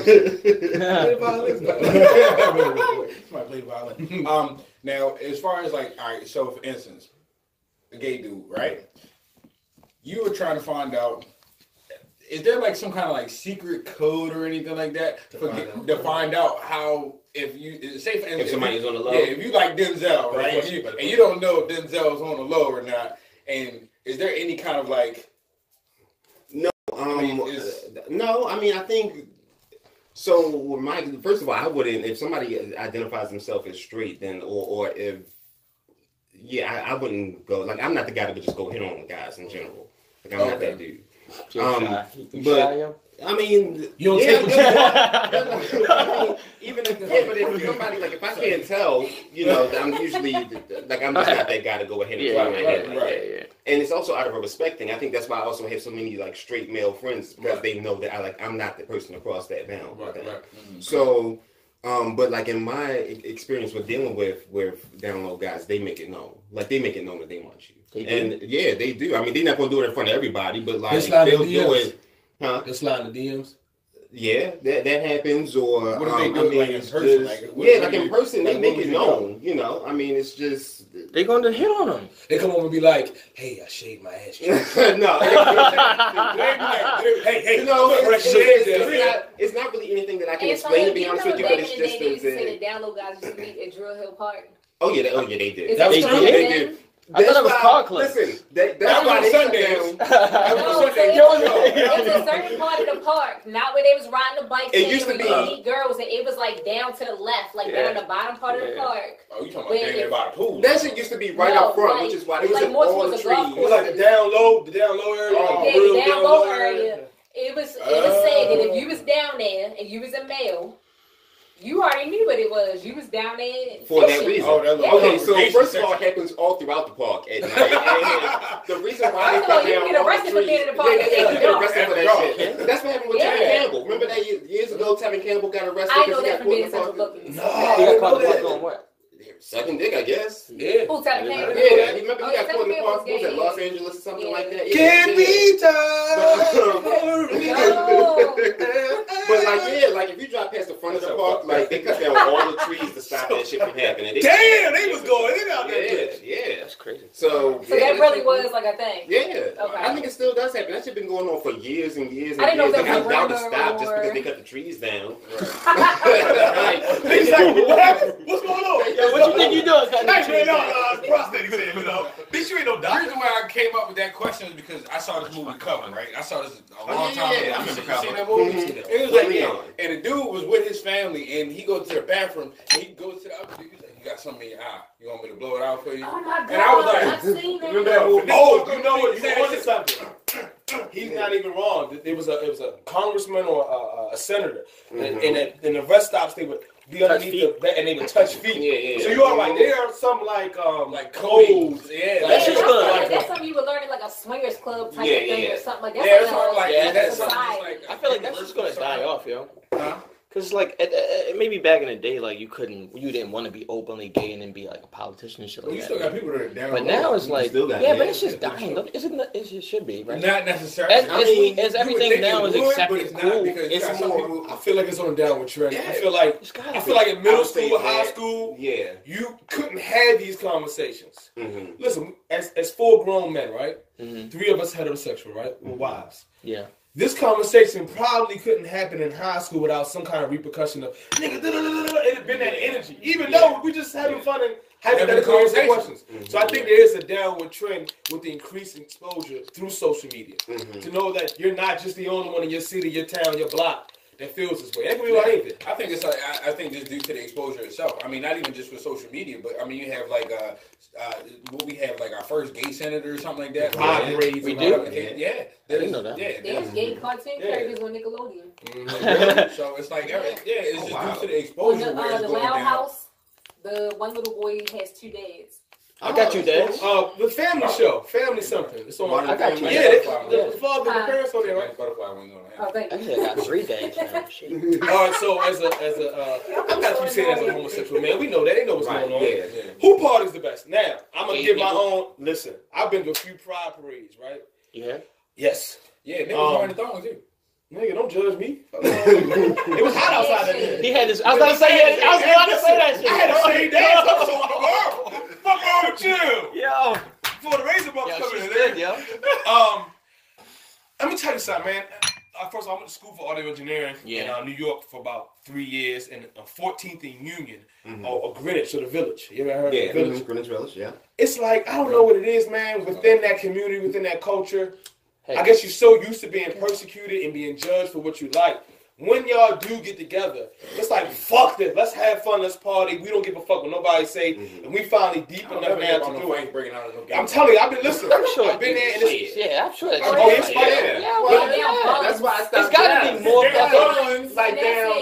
Play violin. Play violin. Now, as far as like, all right, so for instance, a gay dude, right? You were trying to find out, is there like some kind of like secret code or anything like that to find out how, if somebody's on the low? Yeah, if you like Denzel, right? And you don't know if Denzel's on the low or not, and is there any kind of like... No, no, I mean, I think... So, first of all, I wouldn't, if somebody identifies themselves as straight, then, or if, I wouldn't go, like, I'm not the guy that would just go hit on guys in general. Like, I'm not that dude. But, I mean, you don't take even if somebody, like, if I can't tell, you know, I'm usually, like, I'm just not that guy to go ahead and try my head like that. Yeah. And it's also out of a respect thing. I think that's why I also have so many, like, straight male friends, because they know that I'm not the person to cross that bound. Mm-hmm. So, but, like, in my experience with dealing with down low guys, they make it known. Like, they make it known that they want you. And, yeah, they do. I mean, they're not going to do it in front of everybody, but, like, they'll do it. Huh? Just slide the DMs. Yeah, that happens. Or what do they do like in person? Like in person, they make it known. You know, I mean, it's just they're going to hit on them. They come over and be like, "Hey, I shaved my ass." No, hey, you know, it's not really anything that I can explain. To be honest with you, but it's just they used to say the download guys used to meet at Drill Hill Park. Oh yeah, they did. That was true. They did. I thought it was car club. Listen, that's why they shut down. It was a certain part of the park, not where they was riding the bike. It used to be meet girls, and it was like down to the left, like down the bottom part of the park. Oh, you talking about down by the pool? That shit used to be right up front, which is why it was like all the trees. It was like the down low area. The down low area. It was said that if you was down there and you was a male, you already knew what it was. You was down there for that reason. Okay, so first of all, it happens all throughout the park at night. And the reason why they cut down get arrested for being in the park. You get arrested for that shit. That's what happened with Tevin Campbell. Remember that years ago, Tevin Campbell got arrested because he got caught in the park? No, he got caught in the park doing what? Sucking dick, I guess. Yeah. Who Tevin Campbell? Yeah, remember he got caught in the park. What was that, Los Angeles or something like that? Can't be But like if you drive past the front of the park, like they cut down all the trees to stop that shit from happening. Damn, they was going in out there. Yeah, that's crazy. So that really was like a thing. Yeah, okay. I think it still does happen. That shit been going on for years and years. I didn't know that was about to stop just because they cut the trees down. He's like, what happened? What's going on? Yeah, what you think you doing? Prostate exam, you know. Bitch, you ain't no doctor. The reason why I came up with that question is because I saw this movie Cover, right? I saw this a long time ago. I remember Cover. Seen that movie? It was like, and the dude was with his family, and he goes to the bathroom, and he goes to the other dude. He's like, "You got something in your eye. You want me to blow it out for you?" Oh my God! And I was like, I've seen that. Remember that movie? Oh, you know what? You wanted something. He's not even wrong. It was a congressman or a senator, and in the rest stops they would be underneath the and they would touch feet. Yeah. So you are right. There are some like codes. Yeah, that's something you would learn in like a swingers club type of thing or something like that. Yeah, something like that. That's something like I feel like that's just gonna die off, yo. Huh? Because like maybe back in the day, like you didn't want to be openly gay and then be like a politician and shit like you that. Still got people that are down. But now it's like, but it's just dying. It should be, right? Not necessarily. As everything now is accepted, cool. It's more. I feel like it's on a downward trend. Yeah. I feel like in middle school, high school, you couldn't have these conversations. Mm-hmm. Listen, as 4 grown men, right? Mm-hmm. 3 of us heterosexual, right? We're wives. Yeah. This conversation probably couldn't happen in high school without some kind of repercussion of nigga. It had been that energy, even though we just having fun and having conversations. Mm-hmm. So I think there is a downward trend with the increased exposure through social media to know that you're not just the only one in your city, your town, your block that feels this way. That can be about anything. I think it's like I think it's due to the exposure itself. I mean, not even just with social media, but I mean, you have like what we have like our first gay senator or something like that. We do. Yeah, I didn't know that. There's gay cartoon characters on Nickelodeon. Mm-hmm. So it's like it's just due to the exposure. The Loud House, the one little boy has 2 dads. I got you, Dad. The family show, family something. It's on. I got you. Yeah, the father, the parents on there, right? Butterfly wings on Oh, thank you. Actually, I got 3 dads now. All right, so as a, I'm not you saying as a homosexual man, we know that. They know what's going on. Yeah. Who part is the best? Now, I'm gonna give my own. Listen, I've been to a few pride parades, right? Yeah. Yes. Yeah, niggas wearing the thongs too. Nigga, don't judge me. It was hot outside that day. He had this. I was about to say that shit. I had to say that. So fuck wrong with you? Yo. before the Razor Bumps Yo, come she's in. good, yo. Let me tell you something, man. First of all, I went to school for audio engineering in New York for about 3 years, and 14th in Union, or Greenwich, or the Village. You ever heard of the Village? Greenwich Village, yeah. It's like, I don't know what it is, man, within that community, within that culture. Hey. I guess you're so used to being persecuted and being judged for what you like. When y'all do get together, it's like, fuck this. Let's have fun. Let's party. We don't give a fuck what nobody say. And we finally deep enough now to do it. I'm telling you, I've been listening. I'm sure. I've been there. And it's, yeah, I'm sure that's That's why I stopped. It's got to be more. Like down.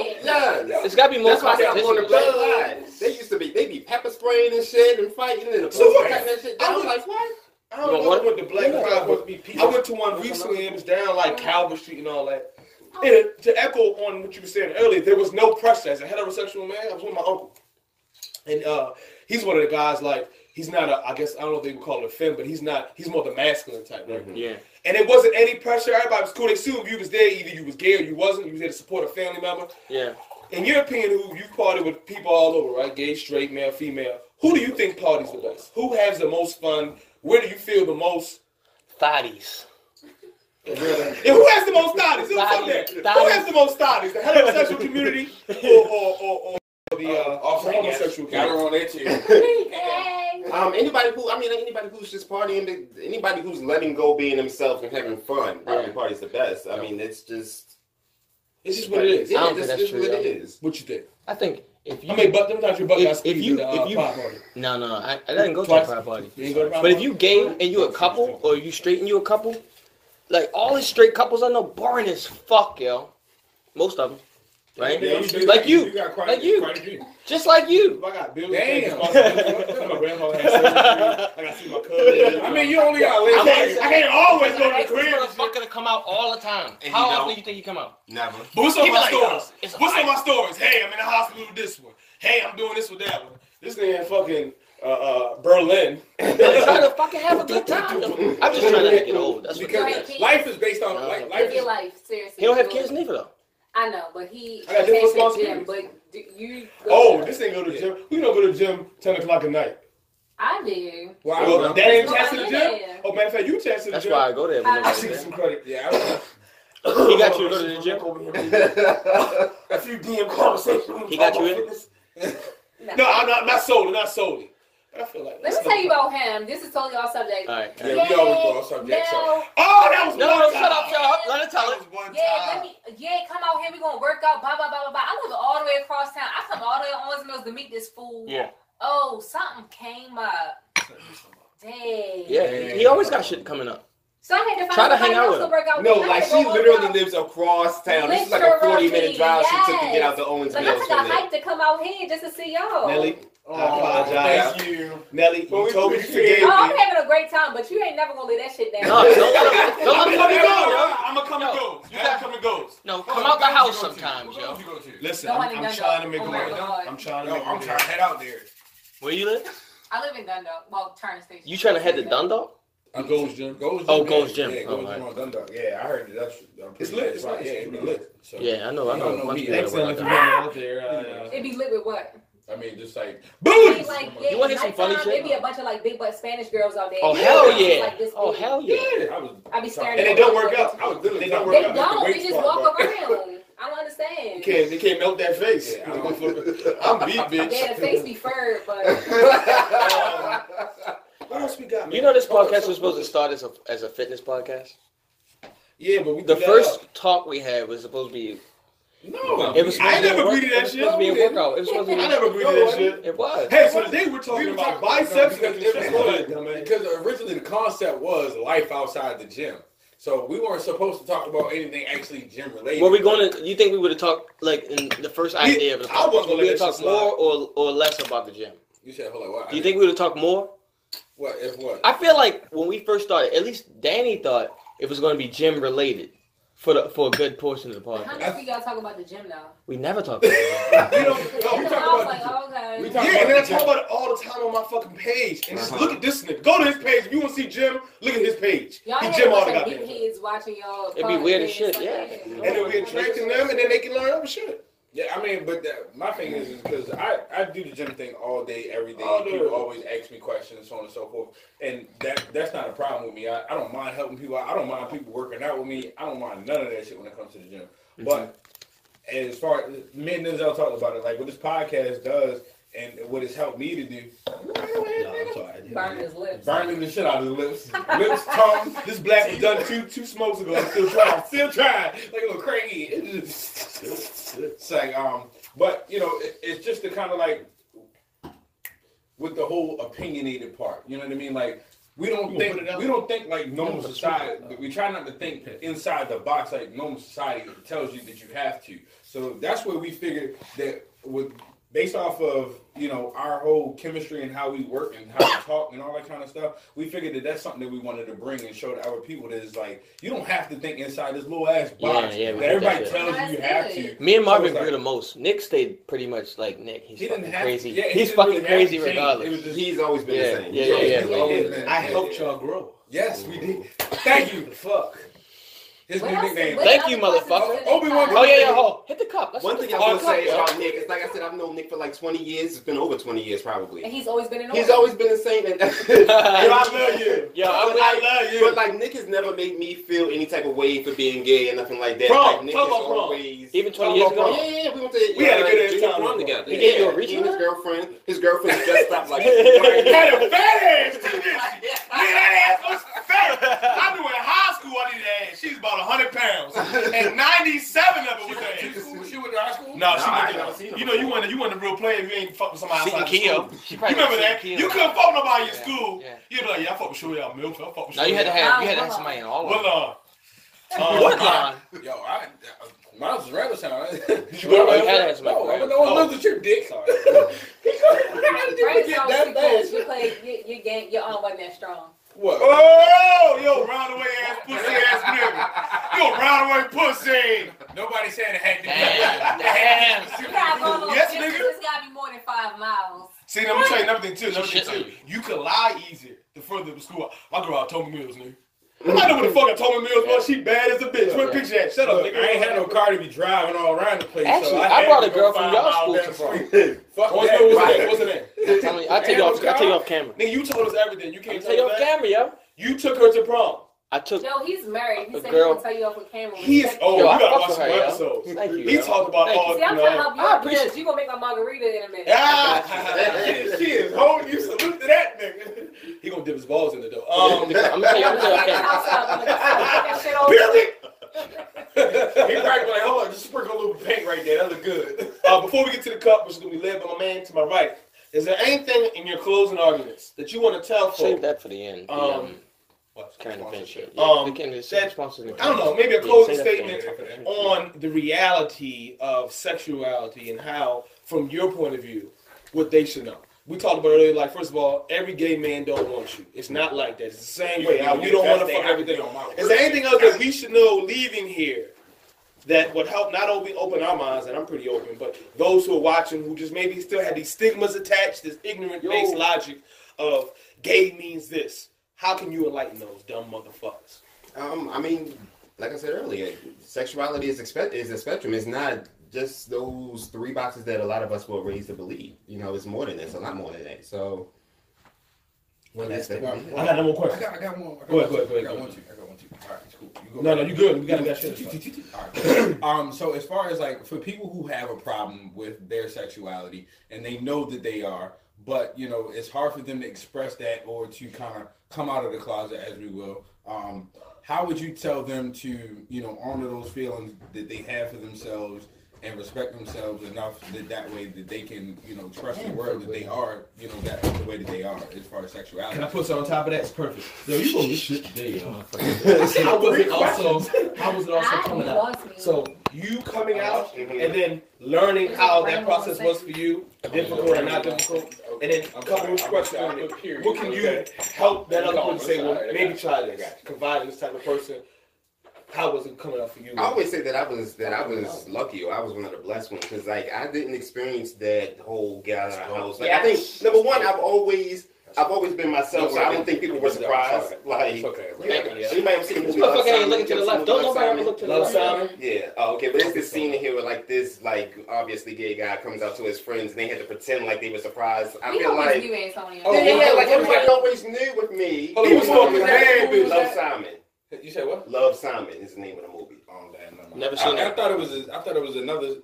It's got to be more. That's why I on the black lives. They be pepper spraying and shit and fighting and that shit down. I was like, what? I don't know what the black crowd was. I went to one recently. It was down like Calvert Street and all that. And to echo on what you were saying earlier, there was no pressure. As a heterosexual man, I was with my uncle. And he's one of the guys, like, he's not I guess, I don't know if they would call it a femme, but he's more the masculine type, right? Yeah. And it wasn't any pressure. Everybody was cool. They assumed you was there. Either you was gay or you wasn't. You was there to support a family member. Yeah. In your opinion, you've partied with people all over, right? Gay, straight, male, female. Who do you think parties the best? Who has the most fun? Where do you feel the most? Thotties. And who has the most thotties? Who has the most thotties? The heterosexual community or the homosexual community? Anybody who's just partying, anybody who's letting go, being themselves and having fun, probably party's the best. I mean, it's just what it is. I don't think that's true. What it is. What you think? I think if you. Sometimes your butt got squeezed at the pop party. No, I didn't go to a pop party. But if you gay and you a couple, or you straight and you a couple, like all these straight couples I know boring as fuck, yo. Most of them, right? Like you. Just like you. I got bills. Damn. My grandma had surgery. I got to see my cousin. I mean, you only got I can't always go to the crib. This motherfucker come out all the time. How often do you think you come out? Never. But what's on my stories? What's on my stories? Hey, I'm in the hospital with this one. Hey, I'm doing this with that one. This thing in fucking Berlin. Trying to fucking have a good time. I'm just trying to make it old. That's because life is based on life. Seriously. He don't have kids neither though. I know, but he I got different gym. But you. This ain't go to the gym. We don't go to the gym 10 o'clock at night. I do. Well, that ain't chance to the gym. Oh, matter of fact, you chance to the gym. That's why I go there. I see some credit. Yeah. He got you to go to the gym. A few DM conversations. He got you in. No, I'm not solely. I feel like let me tell you about him. This is totally off subject. All right. Yeah, we always go off subject. That was no, shut up. Let her tell it. Come out here. We gonna work out. Blah blah blah blah blah. I live all the way across town. I come all the way to Owens Mills to meet this fool. Yeah. Oh, something came up. Dang. Yeah, he always got shit coming up. So I had to try to hang out with him. No, like she literally lives across town. This is like a 40-minute drive she took to get out to Owens Mills. I took a hike to come out here just to see y'all. Nelly, I apologize. Thank you. Nelly, you told me you forgave me. I'm having a great time, but you ain't never gonna lay that shit down. No, I'm gonna come and go. You gotta come and go. No, come out the house sometimes, yo. Listen, I'm trying to make a way. I'm trying to head out there. Where you live? I live in Dundalk. Well, Turner Station. You trying to head to Dundalk? Gold's Gym. Gold's Gym. Yeah, Gold's Gym on Dundalk. Yeah, I heard that. It's lit. It's right. Yeah, it be lit. So. Yeah, I know. Excellent. It be lit with what? I mean, just like booties. Like, you want to hear some funny shit? There be a bunch of like big butt Spanish girls out there. Oh hell yeah! Like this Hell yeah! I be staring. And they don't work out. I was literally don't work out. They don't. They just walk around. I don't understand. They can't melt that face. Yeah, I'm beat, bitch. Yeah, the face be furred, but. What else we got, man? You know this podcast was supposed to start as a fitness podcast? Yeah, but the first talk we had was supposed to be. No, it was. I never agreed to that shit. It was supposed to be a workout. It was supposed to be. I never agreed to that shit. It was. Hey, so today we're talking about biceps and because originally the concept was life outside the gym. So we weren't supposed to talk about anything actually gym related. Were we going to? You think we would have talked like in the first idea of the podcast? I wasn't going to talk more or less about the gym. You said, hold on, what? Do you think we would have talked more? What? If what? I feel like when we first started, at least Danny thought it was going to be gym related for a good portion of the podcast. How much we gotta talk about the gym now? We never talk about the gym. We talk about it all the time on my fucking page. And just look at this nigga. Go to his page. If you want to see Jim, look at his page. Y'all he have Jim all the goddamn kids watching y'all. It'd be weird as shit, yeah. And then we're attracting them, and then they can learn other shit. Yeah, I mean, but my thing is because I do the gym thing all day, every day. People always ask me questions, so on and so forth. And that's not a problem with me. I don't mind helping people out. I don't mind people working out with me. I don't mind none of that shit when it comes to the gym. Mm-hmm. But as far as me and Denzel talked about it, like what this podcast does and what it's helped me to do. No, I'm sorry. Burning his lips. Burning the shit out of his lips. Lips, tongue. This black was done two smokes ago. I'm still trying. Like a little cranky. It's like, but you know, it's just the kind of like with the whole opinionated part. You know what I mean? Like we don't think like normal society. We try not to think inside the box like normal society tells you that you have to. So that's where we figured that based off of, you know, our whole chemistry and how we work and how we talk and all that kind of stuff, we figured that that's something that we wanted to bring and show to our people that is like, you don't have to think inside this little ass box that everybody tells you have to. Me and Marvin grew the most. Nick stayed pretty much like Nick. He's fucking crazy. Yeah, he's fucking crazy regardless. He's always been the same. Yeah. I helped y'all grow. Yes, we did. Thank you. The fuck. His new nickname. Thank you, motherfucker. Obi-Wan. Oh yeah, hit the cup. One thing I will say about Nick is, like I said, I've known Nick for like 20 years. It's been over 20 years probably. And he's always been in order. He's always been the same. Yo, I love you. Yo, I love you. But like Nick has never made me feel any type of way for being gay or nothing like that. Prom. Like, Nick is always even 20 years ago. Yeah. We had a good ass prom together. He gave you a reach. He and his girlfriend. His girlfriend dressed up like. Had a fat ass. That ass was fat. I knew in high school I needed ass. She was about 100 pounds. And 97 of it was ass. She went to high school? No, she went to. You know, you wasn't a real player if you ain't fuck with somebody outside school. You remember that? You couldn't fuck nobody in school. You'd be like, yeah, I fuck with Shorty out milk. I fuck with Shorty. No, you had to have somebody in all of them. What line? Yo, mine was regular sound. Did you go to had somebody? No, no one knows that you're dick. Sorry. Your arm wasn't that strong. What? Oh, yo, roundaway ass pussy ass nigga. Yo, roundaway pussy. Nobody said it had to be. Damn. Yes, nigga. It's gotta be more than 5 miles. See, let me tell you another thing too. You could lie easier the further the school. My girl out Tommy Mills, nigga. I know what the fuck I Tommy Mills was. She bad as a bitch. Where the picture at? Shut up, nigga. I ain't had no car to be driving all around the place. Actually, so I brought a girl from y'all school to prom. Fuck What's the name? I'll take you off camera. Nigga, you told us everything. You can't tell you off camera, yo. You took her to prom. Yo, he's married. He said girl. he can tell you off with camera. You gotta watch some episodes. Thank you. He talked about all. See, I'm trying to help you out because you gonna make my margarita in a minute. She is holding you. Salute to that nigga. He gonna dip his balls in the dough. I'm gonna tell you off camera. Billy. He probably like, hold on, just sprinkle a little paint right there. That look good. Before we get to the cup, which is gonna be led by my man to my right, is there anything in your closing arguments that you want to tell folks? Save that for the end. Kind of adventure. I don't know, maybe a closing statement on the reality of sexuality and how, from your point of view, what they should know. We talked about earlier, like, first of all, every gay man don't want you. It's not like that. It's the same way. We don't want to fuck everything. Is there anything else that we should know leaving here that would help not only open our minds, and I'm pretty open, but those who are watching who just maybe still have these stigmas attached, this ignorant-based logic of gay means this? How can you enlighten those dumb motherfuckers? I mean, like I said earlier, sexuality is a spectrum. It's not just those 3 boxes that a lot of us were raised to believe. You know, it's more than this, a lot more than that. So, I got no more questions. I got one. Go ahead. I got one too. All right, it's cool. You go. No, you good. We got shit. All right. So as far as like for people who have a problem with their sexuality and they know that they are, but you know it's hard for them to express that or to kind of come out of the closet, as we will. How would you tell them to, you know, honor those feelings that they have for themselves and respect themselves enough that way that they can, you know, trust the world that they are, you know, that the way that they are as far as sexuality. Can I put something on top of that? It's perfect. Yo, you gonna get shit today, yo. How was it also coming out? So you coming out and then learning how that process was for you, difficult or not difficult, and then a couple of questions. What can you help that other person say? Well, maybe try this. Confide in this type of person. How was it coming up for you? I always say that I was lucky, or I was one of the blessed ones, because like I didn't experience that whole gal house. Like I think number one, I've always I've always been myself, so I don't think people were surprised. Like, it's okay. anybody ever seen the movie? This motherfucker ain't looking to the left. Don't nobody ever look to the left. Simon? Yeah. Oh, okay. But there's this scene in here where like this, like obviously gay guy comes out to his friends and they had to pretend like they were surprised. I feel like you, Antonio. yeah, like everybody always knew with me. He was talking to man. Love Simon. You said what? Love Simon is the name of the movie. Oh, damn, Never seen it. I thought it was another.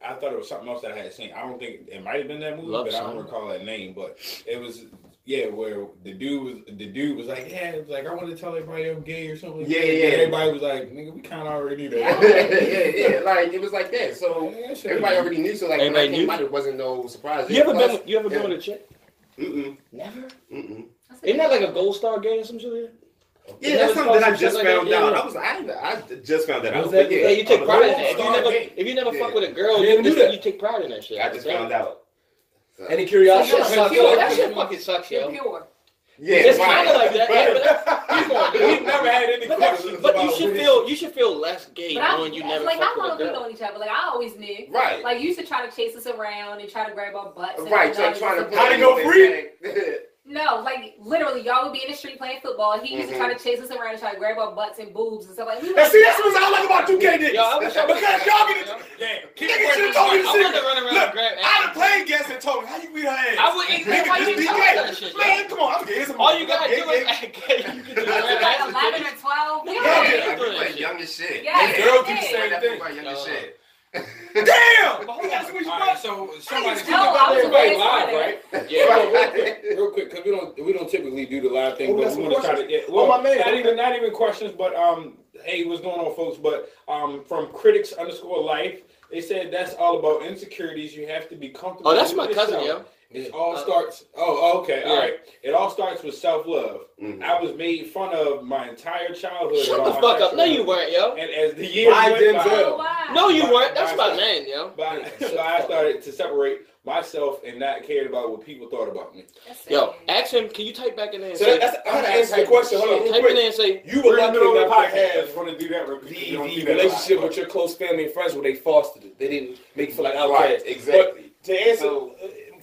I thought it was something else that I had seen. I don't think it might have been that movie, but I don't recall that name. But it was where the dude was like, yeah, it was like I want to tell everybody I'm gay or something. Yeah. Everybody was like, nigga, we kind of already knew that. yeah. Like it was like that. So everybody already knew. So like when I came out, it wasn't no surprise. You ever been with a chick? Never. Isn't that like a Gold Star game or some shit? Yeah, that's something that I just found out. I just found that out. Yeah, you take pride in that. If you never fuck with a girl, you take pride in that shit. I just found out. So. Any curiosity? That shit fucking sucks, yo. Pure. Yeah, it's kind of like that. We've never had any questions. But you should feel less gay knowing you never like fucked how with a long we girl. known each other? Like I always knew. Right. Like you used to try to chase us around and try to grab our butts. Right. Trying to how to go free. No, like literally, y'all would be in the street playing football. He used to try to chase us around and try to grab our butts and boobs and stuff like that. Now see, that's what I like about 2K niggas. Yo, because y'all get it. Niggas should have told me the secret. Look, I I'd have played guests and told me how you beat her ass. I wouldn't DK. Man, come on, I'm gay. All you gotta do is you can just grab Like ass. 11 or 12. We I be like young as shit. Yeah, girl do the same thing. Young as shit. Damn! Alright, so somebody everybody live, right? Yeah, real quick, because we don't typically do the live thing, but we want to try to my man. not even questions, but hey, what's going on, folks? But from critics_life, they said that's all about insecurities. You have to be comfortable. Oh, that's with my cousin, yourself. yo. It all starts. Oh, okay, all right. It all starts with self-love. I was made fun of my entire childhood. Shut the fuck up. No, you weren't, yo. And as the years went by, no, you weren't. That's my man, yo. So I started to separate myself and not cared about what people thought about me. Yo, ask him. Can you type back in there? And So say, that's I gotta answer the question. Hold on, type in there and say you were lucky enough to have want to do that. the relationship with your close family and friends where they fostered it. They didn't make you feel like outcast. Right, exactly. But to answer,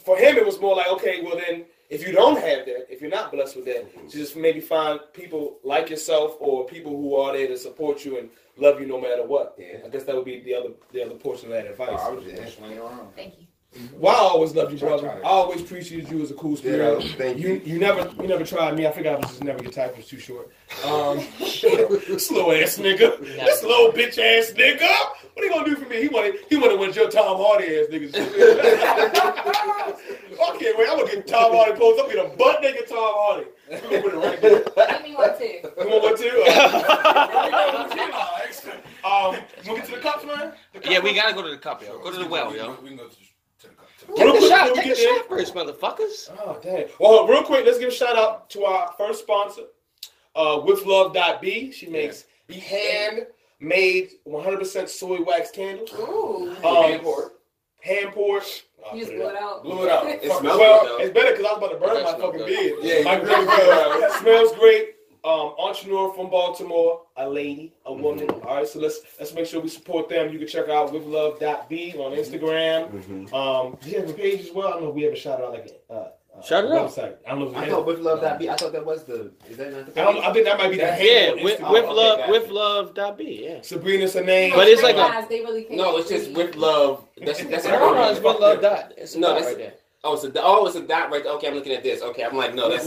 for him, it was more like, okay, well then, if you don't have that, if you're not blessed with that, to just maybe find people like yourself or people who are there to support you and love you no matter what. Yeah. I guess that would be the other portion of that advice. I was just swinging around. Thank you. Well, I always loved you, brother. I always appreciated you as a cool spirit. Yeah, thank you. You never tried me. I figured I was just never your type. It was too short. Slow ass nigga. This little bitch ass nigga. What are you gonna do for me? He wanted one of your Tom Hardy ass niggas. Okay, wait. I'm gonna get Tom Hardy post. I'm gonna get a butt nigga Tom Hardy. I'm gonna put it right there. Give me one too. You want one too? We'll get to the cups, man. yeah, we gotta go to the cup, yo. Go to the well, yo. We can go to the cup. Take a shot. Take a shot first, motherfuckers. Oh, dang. Well, real quick, let's give a shout out to our first sponsor, WithLove.B. She makes handmade 100% soy wax candles. Ooh. Hand poured. You just blew it out. Blew it out. It smells well, good, though. it's better because I was about to burn my fucking good. beard. Yeah, My girl smells great. Entrepreneur from Baltimore, a lady, a woman. All right, so let's make sure we support them. You can check out withlove.b on Instagram. Do you have a page as well? I don't know if we ever shout out like shout it out. website. I don't know if we I have thought WithLove.B. I thought that was the. Is that not the? I think that might be the Yeah, handle. with love.b. Yeah. Sabrina's her name. But it's like they really can't. No, it's just with love. That's No, it's with love dot. It's No, no, that's right there. it's a dot right there. Okay, I'm looking at this. Okay, I'm like, no, that's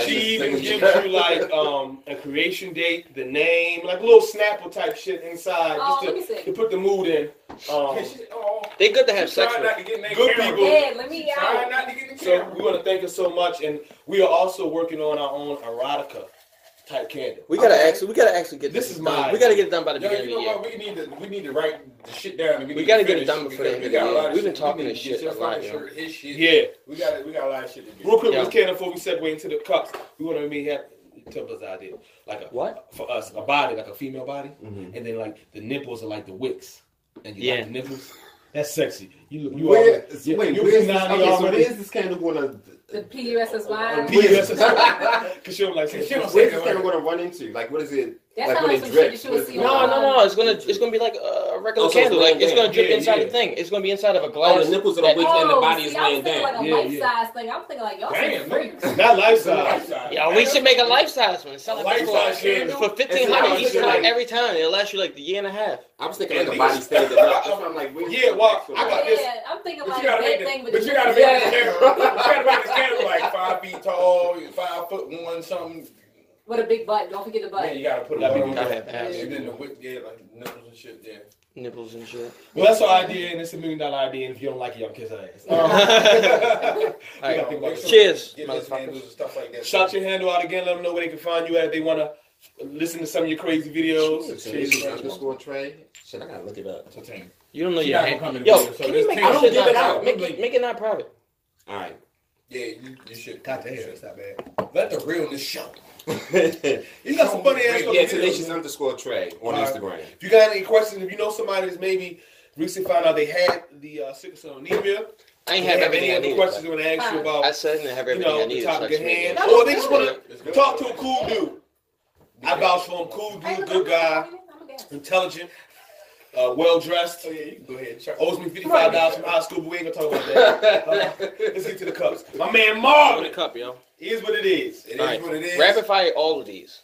She even gives you like a creation date, the name, like a little Snapple type shit inside, just to put the mood in. They good to have sex with. Good people. Yeah, let me out. So we want to thank her so much, and we are also working on our own erotica type candle. We gotta actually get This this is done. mine. We gotta get it done by the Yo, beginning you know of the year. what? We need to write the shit down. And We gotta get it finish done before the end of because the we got a lot year. of We've been shit. talking We this need to shit get a lot, your yo. shirt, his shit. Yeah. We got a lot of shit to do. Real quick, Yeah. Ms. Cannon, before we segue into the cups, we want to maybe have tell us the idea, like for us, a body, like a female body, and then like the nipples are like the wicks, and you like the nipples. That's sexy. Where's this candle gonna? The PUSSY. Because she don't like. Where's this candle gonna run into? Like, what is it? That's like not when like it some shit drips. that you would see. No. It's gonna be like a regular candle. Like it's gonna drip inside the thing. It's gonna be inside of a glass. Oh, the nipples are the width and the body is laying down. Like a life size thing. I'm thinking like y'all some freaks. Not life size. Yeah, we should make a life size one. Sell it for $1,500 each like every time. It'll last you like a year and a half. I was thinking like a body standing up. That's why I'm like, I got this. Yeah, I'm thinking like that thing. But you gotta make this candle like 5 feet tall, 5'1" something. With a big butt. Don't forget the butt. Yeah, you gotta put it up. I have abs. And then the whip, like nipples and shit. Yeah. Nipples and shit. Well, that's our idea, and it's $1 million idea. And if you don't like it, y'all kiss her ass. All right. Cheers, motherfuckers. Stuff like that. Shout your handle out again. Let them know where they can find you at if they want to listen to some of your crazy videos. Trey. Shit, I gotta look it up. You don't know your handle. Yo, can you make your shit not private? Make it not private. All right. Yeah, you should. God damn, that's not bad. Let the realness show. You got some funny ass stuff. Yeah, Tenacious_Trey on Instagram. If you got any questions, if you know somebody that's maybe recently found out they had the sickle cell anemia, I ain't have everything I needed. Questions they want to ask you about? I said I didn't have everything I needed. The topic at hand, or they just want to talk to a cool dude. I vouch for him. Cool dude, good guy, intelligent. Well dressed. Oh yeah, you can go ahead and check. Owes me $55 from high school, but we ain't gonna talk about that. Let's get to the cups. My man Marvin. The cup, yo. It is what it is. It is what it is. Rapid fire all of these.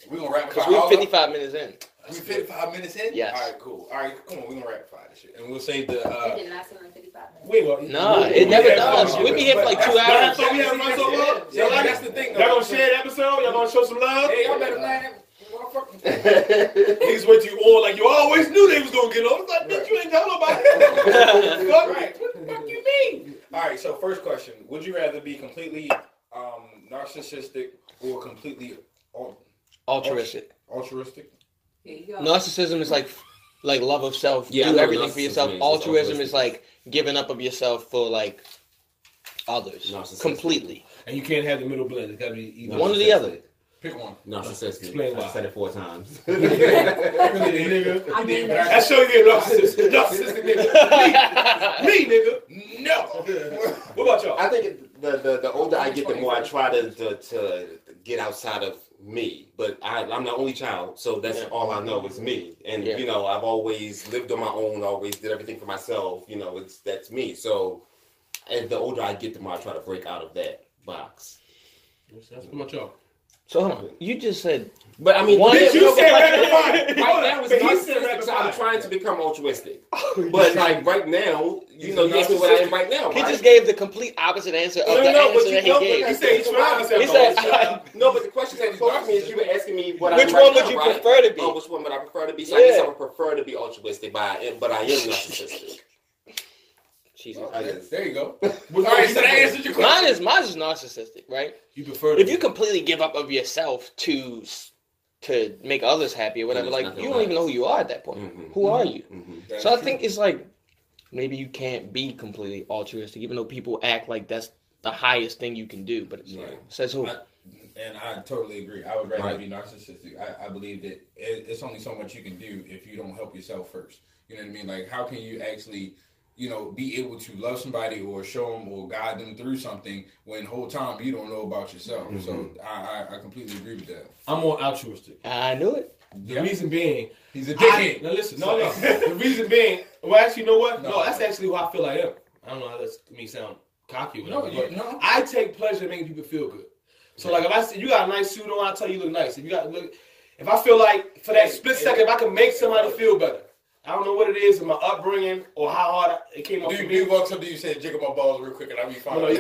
We're gonna rapid fire. Because we're 55 minutes in. We 55 minutes in? Yes. All right, cool. All right, come on, we're gonna rapid fire this shit. And we'll save the. It did not sound 55 minutes. We ain't Nah, it never does. We be here for like 2 hours. So we have fun so long. Yeah, that's the thing. Y'all gonna share the episode? Y'all gonna show some love? Hey, y'all better laugh. Niggas went to you all like you always knew they was gonna get on. It's like, bitch, you ain't tell nobody. Right. What the fuck you mean? All right. So first question: would you rather be completely narcissistic or completely Altruistic. Altruistic? There you go. Narcissism is like love of self. Yeah, do everything for yourself. is Altruism is like giving up of yourself for like others completely. And you can't have the middle blend. It's gotta be either one or the other. Pick one. Narcissistic. Explain why. I said it 4 times. Nigga. I mean, That show you a narcissist. Narcissistic nigga. Me, nigga. No. What about y'all? I think the older I get, the more I try to get outside of me. But I'm the only child, so that's all I know is me. And you know, I've always lived on my own, always did everything for myself. You know, that's me. So as the older I get, the more I try to break out of that box. What about y'all? So hold on. You just said, but I mean, bitch, you said rapid fire. Right now, it's narcissistic, so I'm trying to become altruistic. But like right now, you know, you asked me what I am right now. He just gave the complete opposite answer of the answer that he gave. He said he's trying. He said, no, but the question that you posed me is you were asking me what which one would you prefer to be? Oh, which one would I prefer to be? So I guess I would prefer to be altruistic, but I am narcissistic. Jesus. There you go. All right, so that answered your question. Mine is narcissistic, right? You prefer if you completely give up of yourself to make others happy or whatever, like you don't even know who you are at that point. Mm-hmm. Who are you? Mm-hmm. So I think it's like maybe you can't be completely altruistic, even though people act like that's the highest thing you can do. But it says who? And I totally agree. I would rather be narcissistic. I believe that it's only so much you can do if you don't help yourself first. You know what I mean? Like, how can you actually, you know, be able to love somebody or show them or guide them through something when the whole time you don't know about yourself? Mm-hmm. So I completely agree with that. I'm more altruistic. I knew it. The reason being, he's a dickhead. Now listen, no. The reason being, well, actually, you know what? No, that's actually who I feel I am. I don't know how that's me sound cocky or whatever. No. I take pleasure in making people feel good. So like, if I say you got a nice suit on, I tell you look nice. If I feel like for that split second, if I can make somebody feel better. I don't know what it is in my upbringing or how hard it came off. You walks up to you and said, "Jiggle my balls real quick," and I'll be fine. No, he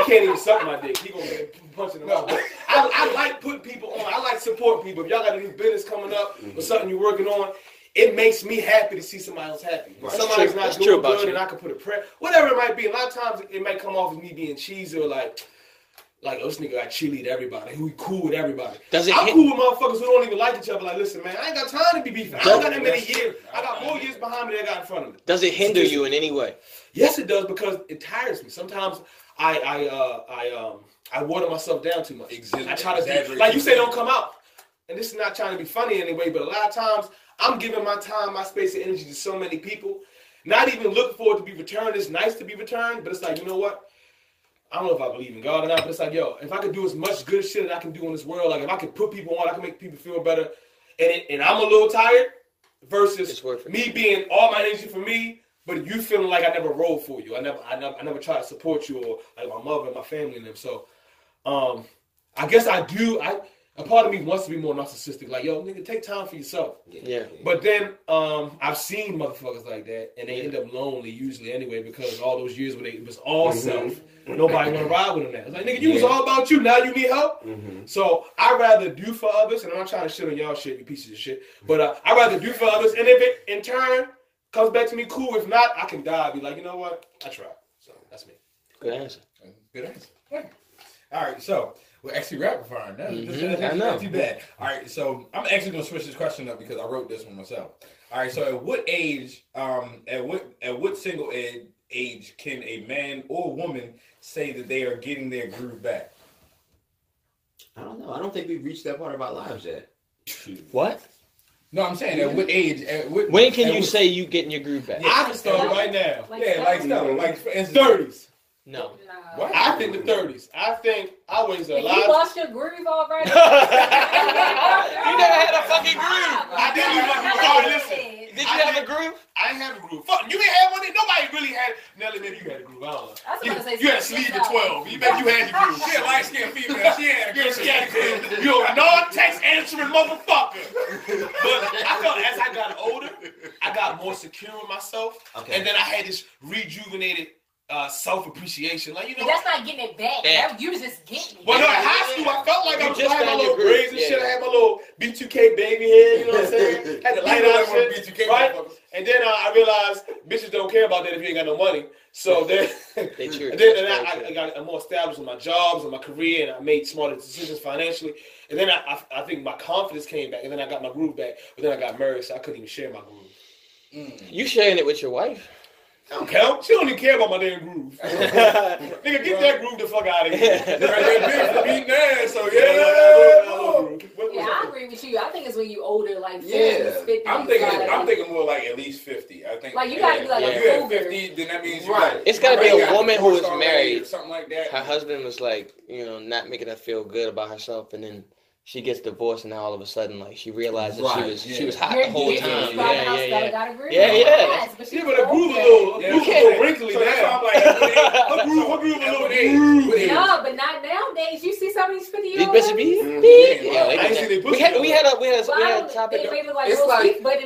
can't even suck my dick. He gonna get punching them out. I like putting people on. I like supporting people. If y'all got a new business coming up or something you're working on, it makes me happy to see somebody else happy. Right. Somebody's not doing good, and I can put a prayer. Whatever it might be. A lot of times it might come off as me being cheesy or like, oh, this nigga got cheerlead everybody. Who cool with everybody. I'm cool with motherfuckers who don't even like each other. Like, listen, man, I ain't got time to be beefing. I don't got that many years. I got more years behind me than I got in front of me. Does it hinder you in any way? Yes, it does, because it tires me. Sometimes I water myself down too much. I try to be, like you say, don't come out. And this is not trying to be funny anyway, but a lot of times I'm giving my time, my space, and energy to so many people not even looking for it to be returned. It's nice to be returned, but it's like, you know what? I don't know if I believe in God or not, but it's like, yo, if I could do as much good shit that I can do in this world, like if I can put people on, I can make people feel better, and I'm a little tired, versus me being all my energy for me, but you feeling like I never rode for you. I never tried to support you, or like my mother and my family and them. So, I guess I do. A part of me wants to be more narcissistic. Like, yo, nigga, take time for yourself. Yeah. But then I've seen motherfuckers like that, and they end up lonely usually anyway because all those years when it was all self, nobody want to ride with them now. It's like, nigga, you was all about you. Now you need help. So I'd rather do for others, and I'm not trying to shit on y'all shit, you pieces of shit, but I'd rather do for others, and if it in turn comes back to me, cool. If not, I can die. Be like, you know what? I tried. So that's me. Good answer. Good answer. Yeah. All right, so we're actually rapid firing. That's I know. not too bad. All right, so I'm actually gonna switch this question up because I wrote this one myself. All right, so at what age, at what single age can a man or woman say that they are getting their groove back? I don't know. I don't think we've reached that part of our lives yet. What? No, I'm saying at what age? When can you say you getting your groove back? Yeah, I can start right now. Like for instance, 30s. No. What? I think the 30s. I think I was a If lot. you lost your groove already. You never had a fucking groove. I didn't even have a groove. Listen. Did you have a groove? I didn't have a groove. Fuck, you didn't have one. Nobody really had. Nelly, maybe you had a groove. I don't know. I was about to say You had a sleeve of 12. You bet you had your groove. She a light-skinned female. She had a groove. You're a non-text answering motherfucker. But I felt as I got older, I got more secure with myself. Okay. And then I had this rejuvenated self-appreciation. Like, you know. That's not getting it back. Yeah. You was just getting it. Well, no, in high school, I felt like I was just having my found your little braids and groove. shit. I had my little B2K baby head, you know what I'm saying? Had the light out shit, right? And then I realized bitches don't care about that if you ain't got no money. So then, I got more established in my jobs and my career, and I made smarter decisions financially. And then I think my confidence came back, and then I got my groove back. But then I got married, so I couldn't even share my groove. You sharing it with your wife? I don't care. She don't even care about my damn groove. Nigga, get that groove the fuck out of here. I agree with you. I think it's when you older, like 40s, Yeah, 50s. I'm thinking more like at least 50. I think Like you gotta be like if a you at cougar. 50, then that means you Right. It's gotta be a woman who is married. or something like that. Her husband was like, you know, not making her feel good about herself, and then she gets divorced, and now all of a sudden, like, she realized that she was hot the whole time. Yeah. But a groove a little wrinkly. So that's why I'm like, her groove a little groove. No, but not nowadays. You see some of these 50-year-olds. These bitches be. Yeah, I ain't seen they pussy. we had a topic. They look like It's roast like- beef, but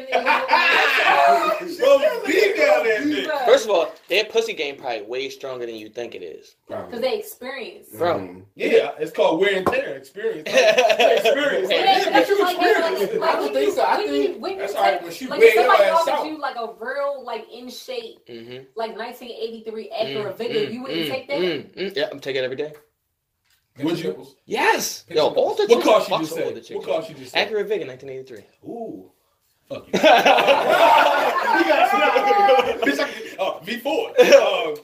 Bro, deep down that bitch. First of all, their pussy game probably way stronger than you think it is, because they experience. bro. Yeah, it's called wear and tear experience. Experience. I don't think so. I think that's all right when she like wear if your somebody ass offered out. you like a real like in shape, like 1983 Acura Vigor, you wouldn't take that? Yeah, I'm taking it every day. Would you? Yes. Yo, all the What car she fucks just all the said? chicks. What car she just said? Acura Vigor 1983. Ooh. Fuck you. Bitch, V4.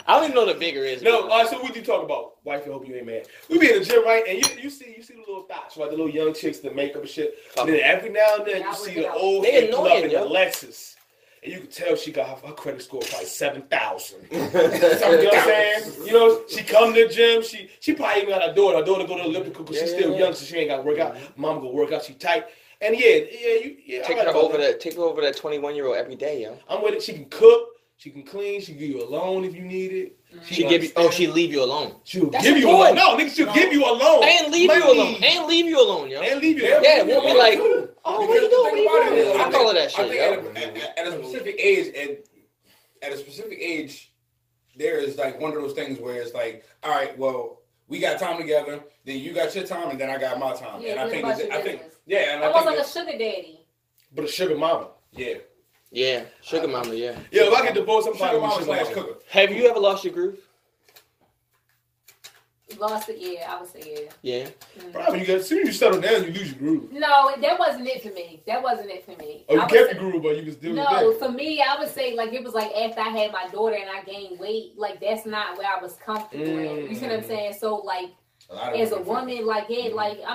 I don't even know what a Vigor is. No, all right, so what you talk about? Wife, I hope you ain't mad. We be in the gym, right? And you see the little thoughts, right? The little young chicks, the makeup and shit. And then every now and then you see the old They head pull up annoying, in the yo. Lexus. And you can tell she got her credit score probably 7,000. You know what I'm saying? You know, she come to the gym. She probably even got her daughter. Her daughter go to the elliptical because she's still young, so she ain't got to work out. Mom go work out. She tight. And take her over that 21-year-old every day, yo. I'm with it. She can cook. She can clean. She can give you a loan if you need it. She give you. Oh, she leave you alone. She'll give you a loan. No, nigga, she'll give you a loan. And leave you alone. And leave you alone, yo. And leave you alone. Yeah, we'll be like, oh, what you doing? I call her that shit, yo. At a specific age, there is like one of those things where it's like, all right, well, we got time together, then you got your time, and then I got my time. Yeah, and I think, and almost like a sugar daddy. But a sugar mama. Yeah. Yeah, sugar mama, yeah. Yeah, if I get divorced, I'm sugar probably mama sugar slash cooker. Have you ever lost your groove? Lost it, yeah, I would say yeah. Yeah. Probably as soon as you settle down, you lose your groove. No, that wasn't it for me. Oh, you kept the groove, but you was still No, for me, I would say like it was like after I had my daughter and I gained weight, like that's not where I was comfortable at. You see what I'm saying? So like as a woman, like I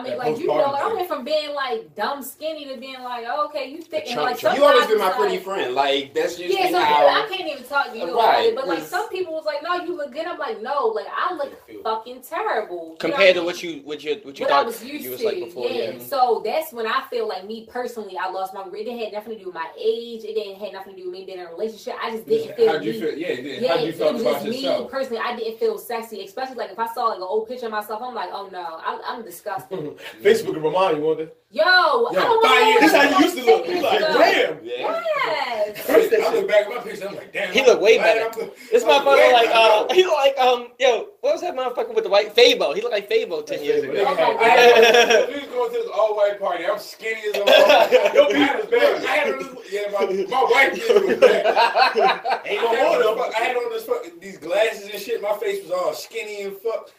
mean, like you know, I went from being like dumb skinny to being like, oh, okay, you thick, and like you always been my pretty friend. Like that's just so I can't even talk to you about it. But like some people was like, no, you look good. I'm like, no, like I look fucking terrible compared to what you thought I was used you was to. like before. Yeah. So that's when I feel like me personally, I lost my. It didn't have nothing to do with my age. It didn't have nothing to do with me being in a relationship. I just didn't feel. How'd you feel? Yeah, how'd you feel about yourself? Me personally, I didn't feel sexy, especially like if I saw like an old picture of myself. I'm like, oh no, I'm disgusted. Facebook can remind you, won't it? Yo, I don't want this how you used to look. You like, damn. Yes. First, I look back at my picture. I'm like, damn. He look way better. This motherfucker like he look like yo, what was that motherfucker with the white Fabo? He looked like Fabo 10 years ago. We was going to this all white party. I'm skinny as a motherfucker. Your beard was bad. I had on my white beard was bad. Ain't no more. I had on these glasses and shit. My face was all skinny and fuck.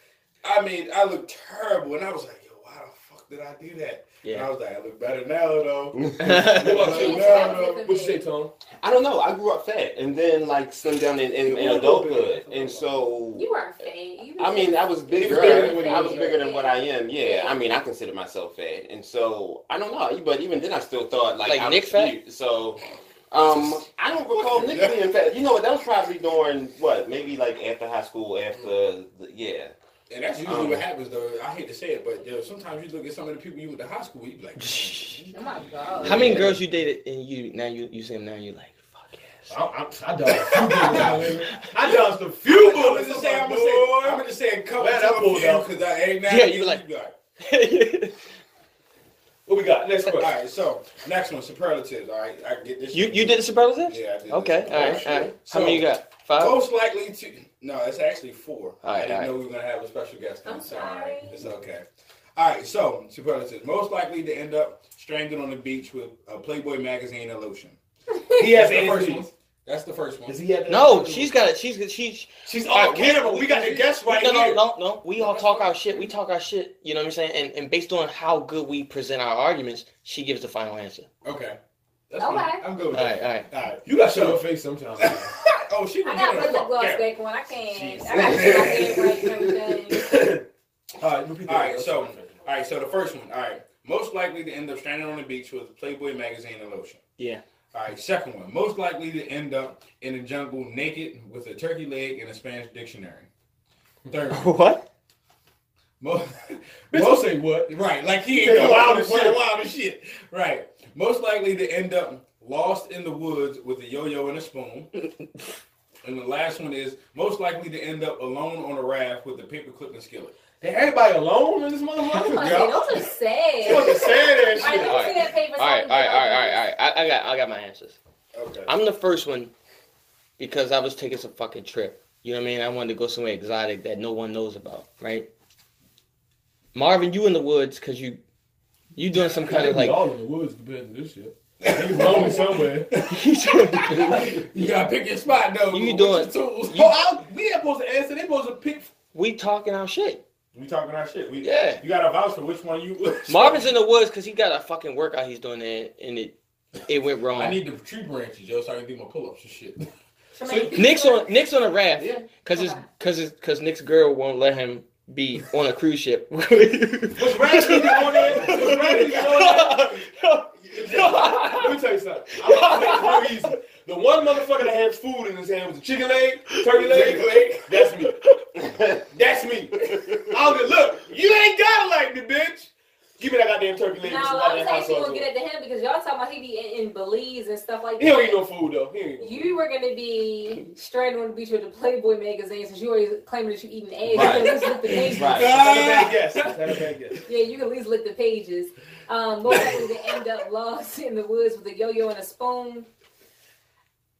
I mean, I looked terrible, and I was like, yo, why the fuck did I do that? Yeah. And I was like, I look better now, though. What you say, Tom? I don't know. I grew up fat, and then like slimmed down in adulthood, and so you weren't fat. I mean, I was bigger. I was bigger than what I am. Yeah, I mean, I consider myself fat, and so I don't know. But even then, I still thought like I Nick was fat. cute, so. I don't recall Nick being fat. You know what? That was probably during what? Maybe like after high school, yeah. And that's usually what happens, though. I hate to say it, but sometimes you look at some of the people you went to high school with, you be like, oh my God. How many girls you dated and you see them now, you like, fuck yes. I dodged a few bullets. I'm gonna just say a couple of because I ain't now. Yeah, you like. What we got? Next question. All right, so next one, superlatives. All right, I get this. You did the superlatives? Yeah, I did. Okay, all right. So, how many you got? 5? Most likely to. No, it's actually 4. I didn't know we were gonna have a special guest. I'm sorry. It's okay. All right, so superlatives. Most likely to end up stranded on the beach with a Playboy magazine and lotion. He has the first one. That's the first one. Does he have no, she's got it. She's on camera. We got the guest right here. No. We all talk our shit. We talk our shit. You know what I'm saying? And based on how good we present our arguments, she gives the final answer. Okay. That's okay. I'm good with that. All right. You got to show your face sometimes. Oh, she was I got lip gloss back when I can't. I got to get my head right and everything. All right, so the first one. All right. Most likely to end up stranded on the beach with a Playboy magazine and lotion. Yeah. All right, second one. Most likely to end up in the jungle naked with a turkey leg and a Spanish dictionary. Third one. What? Most say what? Right, like he ain't wild as shit. Right. Most likely to end up lost in the woods with a yo-yo and a spoon. And the last one is most likely to end up alone on a raft with a paperclip and skillet. Everybody alone in this motherfucker? Those are sad. Those are sad ass shit. All right. I got my answers. Okay. I'm the first one because I was taking some fucking trip. You know what I mean? I wanted to go somewhere exotic that no one knows about, right? Marvin, you in the woods because you doing some kind of like all in the woods compared to this shit. He's rolling somewhere. You gotta pick your spot though. You doing? We ain't supposed to answer. They supposed to pick. We talking our shit. We talking our shit. Yeah. You got to vouch for which one you. Marvin's in the woods because he got a fucking workout he's doing there, and it went wrong. I need the tree branches, yo, so I can do my pull-ups and shit. So Nick's on a raft because Nick's girl won't let him be on a cruise ship. Was Randy on there? Let me tell you something. I'm gonna make it real easy. The one motherfucker that had food in his hand was a chicken leg, turkey leg. That's me. That's me. Look, you ain't gotta like me, bitch. Give me that goddamn turkey leg. No, I'm saying she gonna get it to him because y'all talking about he be in Belize and stuff like that. He don't eat no food though. You were gonna be stranded on the beach with the Playboy magazine since you always claiming that you eating eggs. Right. You can at least lick the pages. Right. That's a bad guess. Yeah, you can at least lick the pages. Most likely to end up lost in the woods with a yo-yo and a spoon.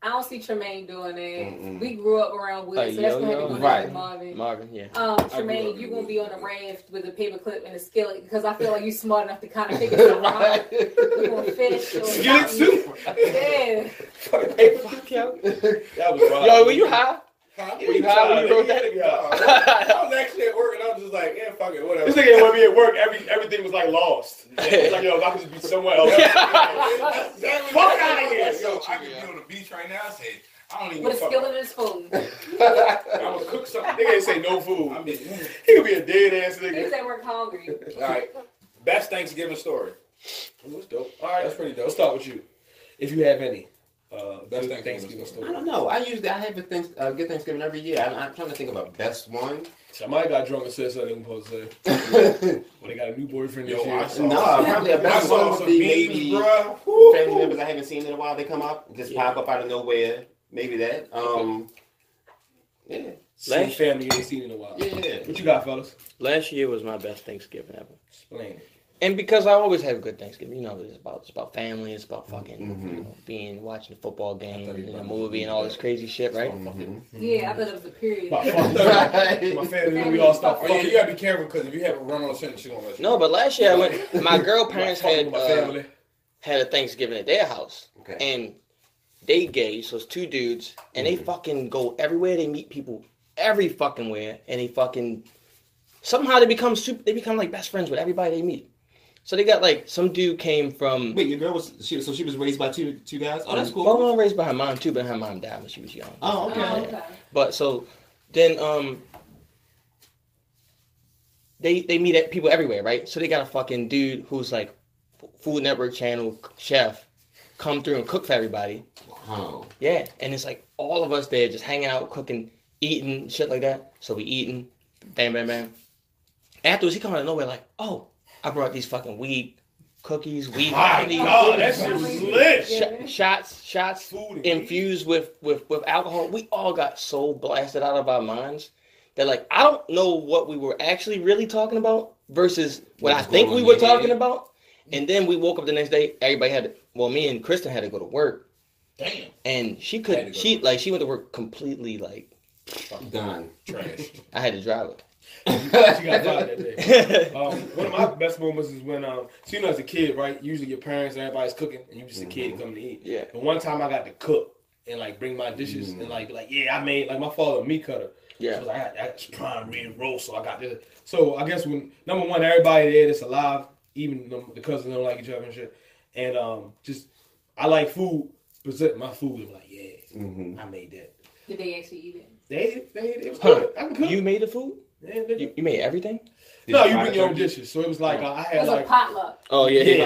I don't see Tremaine doing that. Mm-mm. We grew up around woods, so that's going to be right. Marvin, yeah. Tremaine, you're going to be on a raft with a paper clip and a skillet because I feel like you're smart enough to kind of figure something out. You're going to fish or skillet soup? Yeah. That was wild. Yo, were you high? Huh? Were you high when you wrote that? I was actually at work and I was just like, yeah, fuck it, whatever. This nigga didn't want me at work. Everything was like lost. It's like, yo, if I could just be somewhere else. Fuck out of here. Yo, I could be on the beach right now and say, I don't even with a skillet and a spoon. I'm gonna cook something. Nigga ain't say no food. I mean, He could be a dead ass They nigga. say we're hungry. all right. Best Thanksgiving story. That's dope. All right, That's pretty dope. Let's start with you, if you have any. Best Good Thanksgiving I story. don't know. I have a good Thanksgiving every year. I'm trying to think of a best one. Somebody got drunk and said something supposed to say. Well, they got a new boyfriend this year. Probably a I best one saw would some be memes, maybe bruh. family members I haven't seen in a while. They come up, just pop up out of nowhere. Maybe that. Yeah. Same family you ain't seen in a while. Yeah. What you got, fellas? Last year was my best Thanksgiving ever. Explain it. And because I always have a good Thanksgiving, you know, it's about family, it's about fucking, you know, watching the football game and a movie and all this crazy shit, right? Yeah, I thought it was a period. My family, we all start Oh, yeah, fucking. you gotta be careful because if you have a run on sentence, she gonna let you. No, but last year I went. My girl parents Fucking with my family. had a Thanksgiving at their house, Okay. and they gay, so it's two dudes, and they fucking go everywhere. They meet people every fucking where, and they fucking somehow they become like best friends with everybody they meet. So they got like some dude came from. Wait, your girl she was raised by two guys? Oh, that's cool. Well, I was raised by her mom too, but her mom died when she was young. Oh, okay. Oh, okay. But so then they meet at people everywhere, right? So they got a fucking dude who's like Food Network channel chef come through and cook for everybody. Wow. Yeah, and it's like all of us there just hanging out, cooking, eating, shit like that. So we eating, bam, bam, bam. Afterwards, he come out of nowhere like, oh, I brought these fucking weed cookies, weed My candy, God, that shit was lit. shots Food infused with alcohol. We all got so blasted out of our minds that like I don't know what we were actually really talking about versus what I think we were talking about. And then we woke up the next day. Everybody me and Kristen had to go to work. Damn. And she went to work completely like Done. Trash. Uh, I had to drive her. She got fired that day. One of my best moments is when, so you know, as a kid, right? Usually your parents, everybody's cooking, and you just a kid coming to eat. Yeah. And one time I got to cook and like bring my dishes and like yeah, I made like my father a meat cutter. Yeah. So I was like, I got prime rib roast, so I got this. So I guess when number one, everybody there that's alive, even the cousins don't like each other and shit, and just I like food. Present my food. I'm like, yeah, I made that. Did they actually eat it? They ate it. It was good. I can cook. You made the food? Yeah, You made everything? no, you bring your own dishes. So it was like I It had was like a potluck. Oh yeah.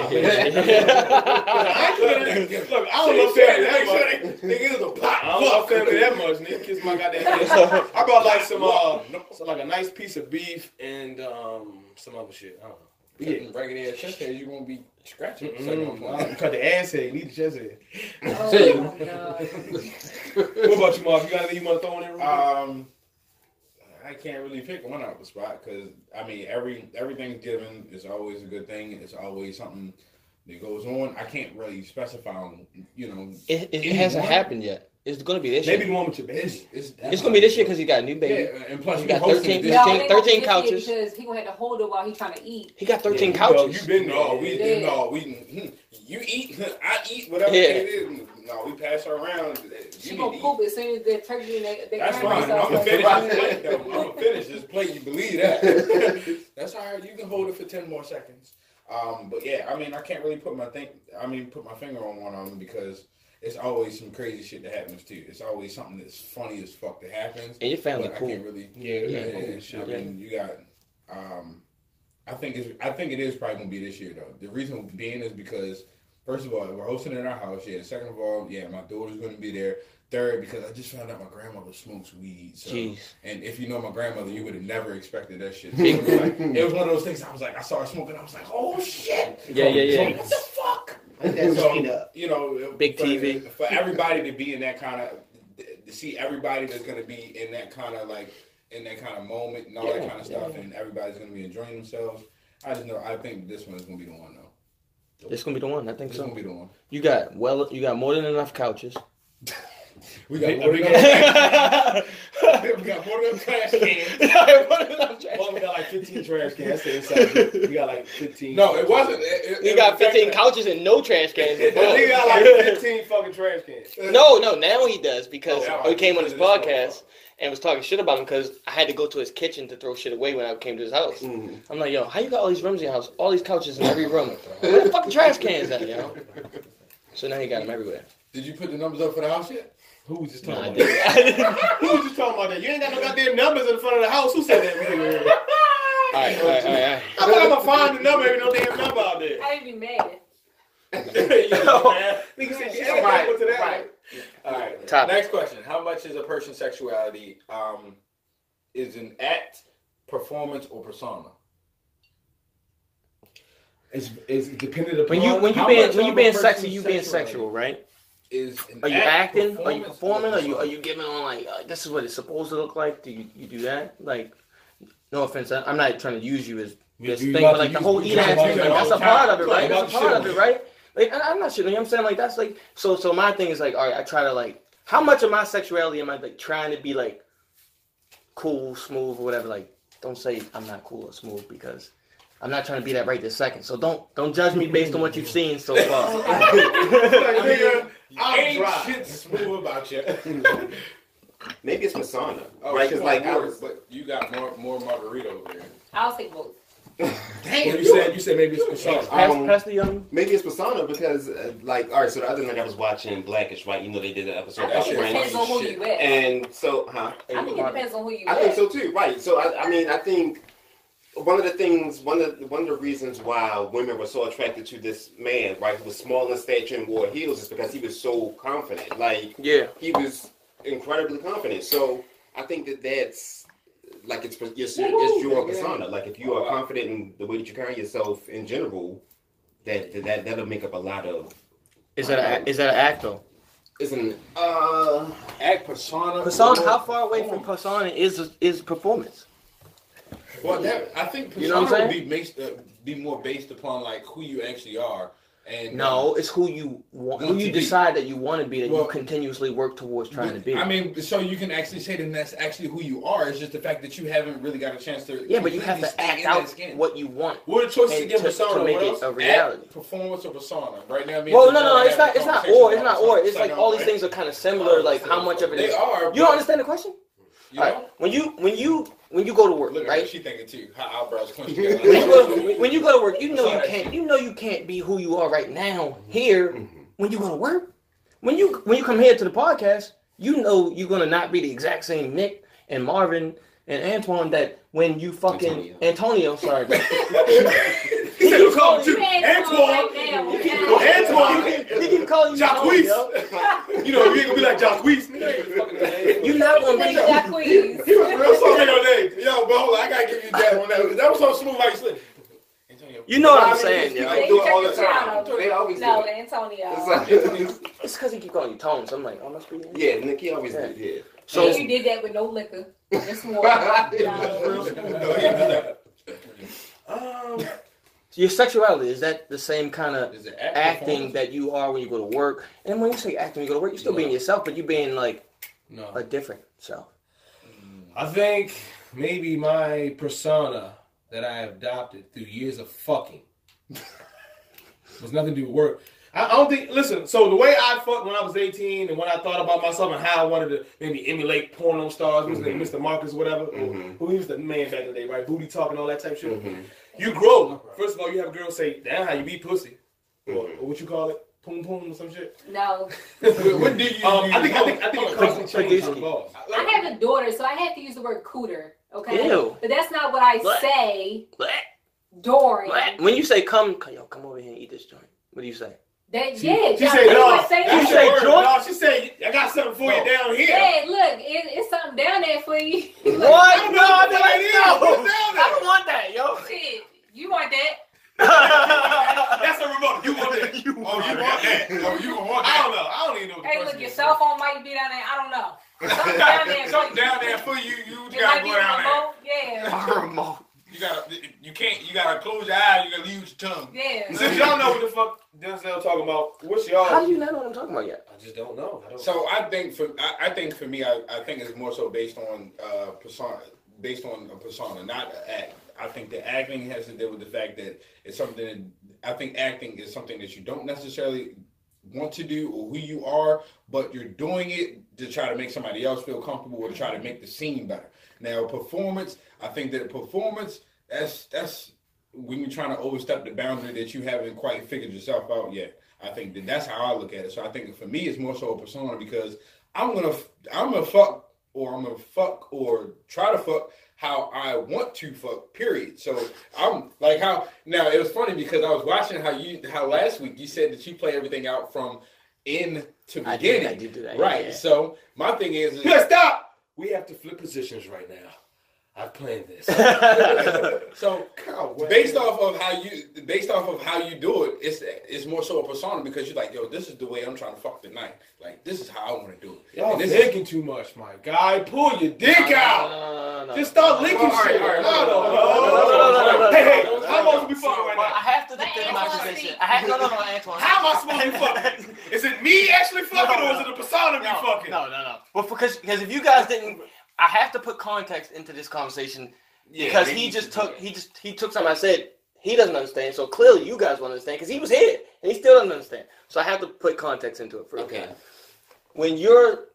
Look, I don't love family that much. Nigga, it was a pot. I don't love family that much. Nigga, kiss my goddamn ass. I brought like some like a nice piece of beef and some other shit. I don't know. Yeah, regular ass chest hairs, you gonna be scratching. Cut the ass head, need the chest head. Oh my god. What about you, Mark? You got anything you want to throw in there? I can't really pick one out of the spot because I mean every Thanksgiving is always a good thing. It's always something that goes on. I can't really specify on It hasn't happened yet. It's gonna be this year. Maybe the one with your baby. It's gonna be this year because he got a new baby. Yeah, and plus He you got got 13 13 couches. Because he gonna have to hold it while he's trying to eat. He got 13 Yeah, couches. You been No, there. you eat, I eat, whatever Yeah. it is. No, we pass her around. She gonna poop as soon as the turkey and they That's grandma fine. I'm starts gonna like- finish this plate. I'm gonna finish this plate. You believe that? That's all right. You can hold it for 10 more seconds. But yeah, I mean, I can't really put my finger on one of them because it's always some crazy shit that happens too. It's always something that's funny as fuck that happens. And your family but cool. I can't really. Yeah. I mean, you got. I think it is probably gonna be this year though. The reason being is because first of all, we're hosting in our house. Yeah. Second of all, yeah, my daughter's gonna be there. Third, because I just found out my grandmother smokes weed. So, Jeez. and if you know my grandmother, you would have never expected that shit. So it was one of those things. I was like, I saw her smoking. I was like, oh shit. Yeah. What the fuck? So, Big TV. For everybody to be in that kind of, to see everybody that's going to be in that kind of moment and all that kind of stuff, and everybody's going to be enjoying themselves. I think this one is going to be the one though. It's gonna be the one. I think It's so. going to be the one. You got more than enough couches. We got more than trash cans. Well, we got like 15 trash cans. We got like 15. No, it wasn't. We got 15 couches and no trash cans. We got like 15 fucking trash cans. No, now he does because Oh, he came on his this one. podcast and was talking shit about him because I had to go to his kitchen to throw shit away when I came to his house. I'm like, yo, how you got all these rooms in your house? All these couches in every room. Where the fucking trash cans at, yo? So now he got them everywhere. Did you put the numbers up for the house yet? Who was just talking about that? Who was just talking about that? You ain't got no goddamn numbers in the front of the house. Who said that? All right. I thought I'm gonna find the number. Ain't no damn number out there. I'd be mad. Nigga said you ain't got to that. Right. All right. Top. Next question: how much is a person's sexuality is an act, performance, or persona? It's dependent upon when you being sexy, you being sexual, right? Are you acting? Are you performing? Are you giving on like this is what it's supposed to look like? Do you do that? Like, no offense, I'm not trying to use you as this thing, but like the whole eat ass thing, like, that's a part of it, right? That's a part of it, right? Like, I'm not shitting. You know what I'm saying? Like, that's like so my thing is like, all right, I try to like, how much of my sexuality am I like trying to be like cool, smooth, or whatever? Like, don't say I'm not cool or smooth because I'm not trying to be that right this second. So don't judge me based on what you've seen so far. I'm dry. Shit smooth about you. Maybe it's persona, right? Because like, but you got more margarita over there. I'll take both. Damn, you said maybe it's persona. Pass the young. Maybe it's persona because like, all right. So the other night I was watching Blackish, right? You know they did an episode about Friends. Depends on who you with. And so, I think it depends on who you with. I think so too, right? So I mean, I think. One of the reasons why women were so attracted to this man, right, who was small in stature and wore heels, is because he was so confident. Like, yeah, he was incredibly confident. So I think that's like it's your persona. Like, if you are confident in the way that you carry yourself in general, that'll make up a lot of. Is that an act though? It's an act persona. Persona. How far away from persona is performance? Well, I think persona would be more based upon like who you actually are, and no, it's who you want, who you decide that you want to be, that you continuously work towards trying to be. I mean, so you can actually say that that's actually who you are. It's just the fact that you haven't really got a chance to. Yeah, but you have to act out what you want. What are the choices to get persona? To make it a reality. Act, performance, or persona? Right now, well, no, it's not. It's not or. It's like all these things are kind of similar. Like how much of it is. They are. You don't understand the question? You know? When you go to work, look at right? Her, she thinking too. Her eyebrows clenched. when you go to work, you know you can't be who you are right now here. When you go to work, when you come here to the podcast, you know you're gonna not be the exact same Nick and Marvin and Antoine that when you fucking Antonio sorry. He said, call you Antoine. He keep calling you Jacques. You know, you ain't gonna be like Jacques. You're not gonna be Jacques. He was real sorry on that. Yo, but hold on, I gotta give you that one. That was so smooth how you slid. You know what I'm saying, yo. They do it all the time. They always do it. Antonio. It's because he keep calling you Tone, so I'm like, oh, must be. Yeah, Nick, he always did. Yeah. So you did that with no liquor. Just more. Your sexuality, is that the same kind of acting that you are when you go to work? And when you say acting when you go to work, you're still being yourself, but you're being like a different self. I think maybe my persona that I adopted through years of fucking was nothing to do with work. I don't think, listen, so the way I fucked when I was 18 and when I thought about myself and how I wanted to maybe emulate porno stars, Mr. Marcus or whatever, who he was the man back in the day, right? Booty talking, all that type of shit. You grow. First of all, you have a girl say, damn, how you be pussy. Or what you call it? Poom poom or some shit? No. What do you I think it constantly changes involved. I have a daughter, so I have to use the word cooter, okay? Ew. But that's not what I say during. When you say come over here and eat this joint, what do you say? She said, no. She said, I got something for you down here. Yeah, look, it's something down there for you. What? No, I don't want that, yo. Shit, you want that? That's a remote. You want that? You want that? Oh, you want that? I don't know. I don't even know what the Hey, look, your cell phone might be down there. I don't know. Something down there for you. You gotta go down there. Yeah. Remote. You gotta close your eyes, you gotta use your tongue. Yeah. Since y'all know what the fuck Denzel talking about, what's y'all? How do you not know what I'm talking about yet? I just don't know. So I think for me, I think it's more so based on persona, not act. I think the acting has to do with the fact that it's something. I think acting is something that you don't necessarily want to do or who you are, but you're doing it to try to make somebody else feel comfortable or to try to make the scene better. Now, performance, I think that performance, that's when you're trying to overstep the boundary that you haven't quite figured yourself out yet. I think that's how I look at it. So I think for me, it's more so a persona because I'm gonna fuck or try to fuck how I want to fuck, period. So I'm like how now it was funny because I was watching how last week you said that you play everything out from end to beginning. I did do that. Right. Yeah. So my thing is stop. We have to flip positions right now. I've planned this. So based off of how you do it, it's more so a persona because you're like, yo, this is the way I'm trying to fuck tonight. Like this is how I want to do it. Y'all thinking too much, my guy. Pull your dick out. Just start licking shit. No. Hey, how am I supposed to be fucking right now? I have to defend my position. Antoine. How am I supposed to be fucking? Is it me actually fucking or is it the persona me fucking? No. Well, because if you guys didn't, I have to put context into this conversation because he took something I said he doesn't understand. So clearly you guys won't understand because he was here and he still doesn't understand. So I have to put context into it. Okay. When you're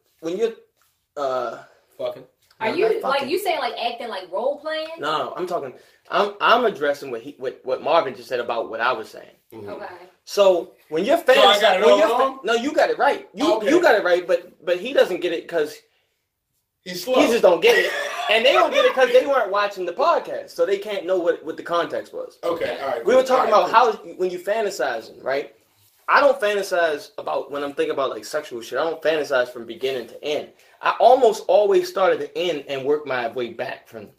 fucking. Are you like you saying like acting like role playing? No, I'm talking. I'm addressing what Marvin just said about what I was saying. Mm-hmm. Okay. So when you're fantasizing, no, you got it right. You got it right, but he doesn't get it because he's slow. He just don't get it, and they don't get it because they weren't watching the podcast, so they can't know what the context was. Okay, all right. We were talking about how when you fantasizing, right? I don't fantasize about when I'm thinking about like sexual shit. I don't fantasize from beginning to end. I almost always start at the end and work my way back from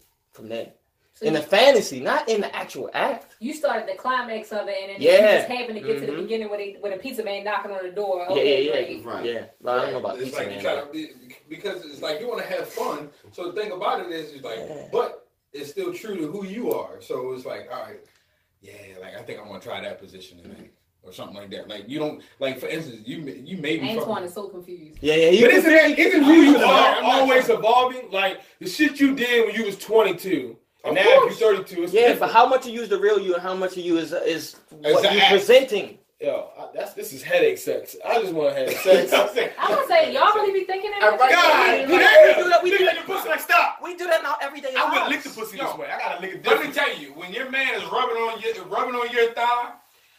then. So in the fantasy, not in the actual act. You started the climax of it, and then you just happened to get to the beginning with a pizza man knocking on the door. Okay, right. Yeah. But I don't know about it's pizza like man. Because it's like you want to have fun. So the thing about it is but it's still true to who you are. So it's like, all right, like I think I'm gonna try that position tonight. Or something like that. Like you don't like, for instance, you may be. Antoine is so confused. Yeah. But isn't who you are always evolving? Like the shit you did when you was 22, and now if you're 32, it's different. But how much you use the real you and how much of you is what you're presenting. Yo, this is headache sex. I just want to have sex. I'm gonna say y'all really be thinking that. We do that. The pussy like stop. We do that now every day. I wouldn't lick the pussy this way. I gotta lick it. Let me tell you, when your man is rubbing on your thigh.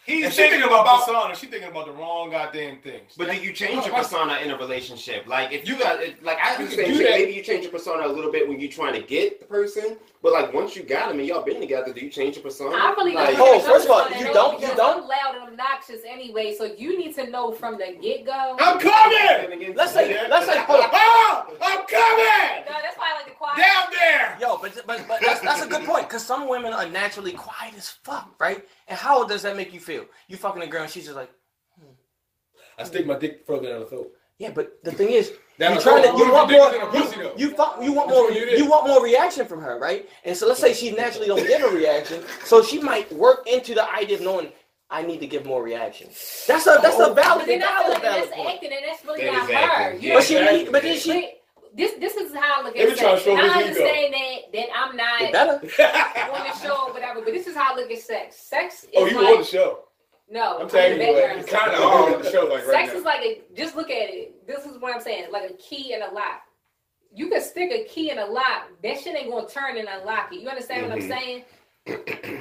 He's thinking about persona. She's thinking about the wrong goddamn things. But do you change your persona in a relationship? Like if you got like I understand maybe you change your persona a little bit when you're trying to get the person, but like once you got him and y'all been together, do you change your persona? I really like, first of all, you don't. I'm loud and obnoxious anyway, so you need to know from the get go. I'm coming. Let's say, I'm coming. No, that's why I like the quiet. Down there. Yo, but that's a good point because some women are naturally quiet as fuck, right? And how does that make you feel? You fucking a girl and she's just like, I stick my dick further down the throat. Yeah, but the thing is, you want more reaction from her, right? And so let's say she naturally don't give a reaction, so she might work into the idea of knowing I need to give more reaction. That's a valid point. That's acting, and that's really not her. Yeah, This is how I look at sex. And I understand that I'm not on the show or whatever, but this is how I look at sex. Sex is you on the show? No, I'm telling you, you kind of are on the show like right sex is like just look at it. This is what I'm saying, like a key and a lock. You can stick a key in a lock. That shit ain't gonna turn and unlock it. You understand what I'm saying?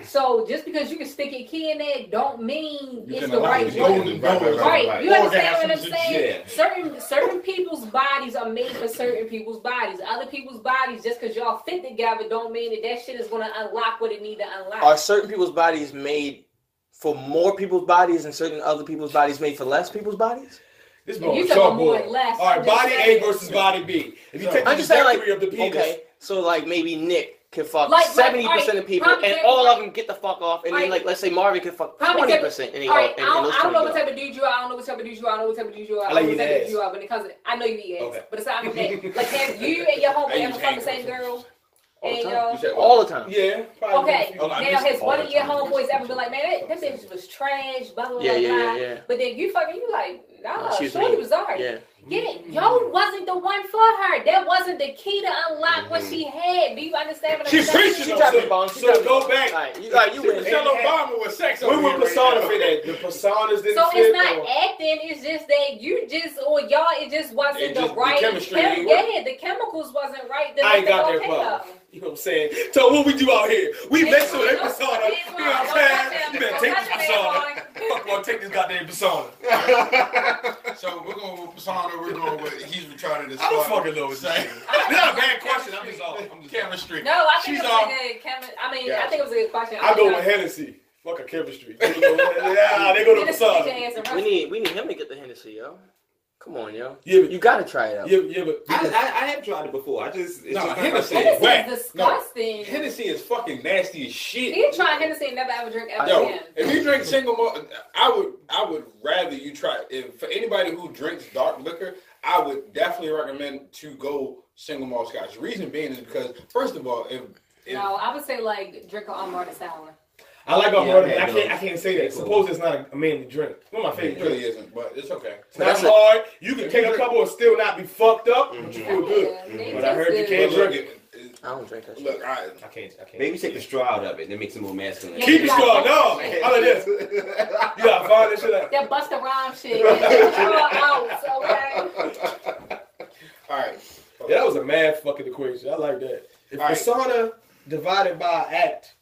So just because you can stick a key in there, don't mean it's the right one. Right. You understand what I'm saying? Yeah. Certain people's bodies are made for certain people's bodies. Other people's bodies, just because y'all fit together, don't mean that shit is gonna unlock what it need to unlock. Are certain people's bodies made for more people's bodies and certain other people's bodies made for less people's bodies? This is more or less. All right, body A versus body B. If you take the trajectory of the penis. Okay, so like maybe Nick can fuck 70% of people, and all of them get the fuck off, and then like let's say Marvin can fuck 20%, and I don't know what type of dude you are. I don't know what type of dude you are. I don't know what type of dude you are. I don't know what type of dude you are. When it comes to, I know you eat ass, but aside from that, like have you and your homeboy ever fucked the same girl? All the time. Yeah. Okay. Now has one of your homeboys ever been like, man, that bitch was trash, blah blah blah. Yeah. But then you like, nah, Shorty was alright. Yeah. Yo wasn't the one for her. That wasn't the key to unlock what she had. Do you understand what I'm saying? She preaching. So go back. You win. Michelle Obama was sex. We were persona fit. The personas didn't fit. So it's not acting. It's just that you just y'all. It just wasn't the right chemistry. The chemicals wasn't right. I ain't got that far. You know what I'm saying? So what we do out here? We make sure that persona. You know what I'm saying? You better take this persona. Fuck, I'll take this goddamn persona. So we're going with persona. We're going with he's retarded as fuck. I don't fucking know what to say. It's not a bad question. I'm just off. Chemistry. No, I think it was a good chemistry. I mean, I think it was a good question. I go with Hennessy. Fuck a chemistry. Yeah, they go to persona. We need him to get the Hennessy, yo. Come on, yo. Yeah, but, you gotta try it out. Yeah, but I have tried it before. Hennessy is disgusting. No, Hennessy is fucking nasty as shit. You try Hennessy and never ever drink ever Yo, again. if you drink single malt, I would rather you try. If for anybody who drinks dark liquor, I would definitely recommend to go single malt scotch. The reason being is because first of all, if no, I would say like drink an Armada sour. I like Armada. I can't say that. Suppose it's not a manly drink. One of my favorite. It really isn't, but it's okay. It's not hard. You can take a couple and still not be fucked up, but you feel good. But I heard you can't drink it. I don't drink that shit. Look, I can't. Maybe take the straw out of it. That makes it more masculine. Yeah, Keep the straw. No. I like this. You gotta find this shit out. That Busta Rhymes shit. Okay. All right. Yeah, that was a mad fucking equation. I like that. If persona divided by act.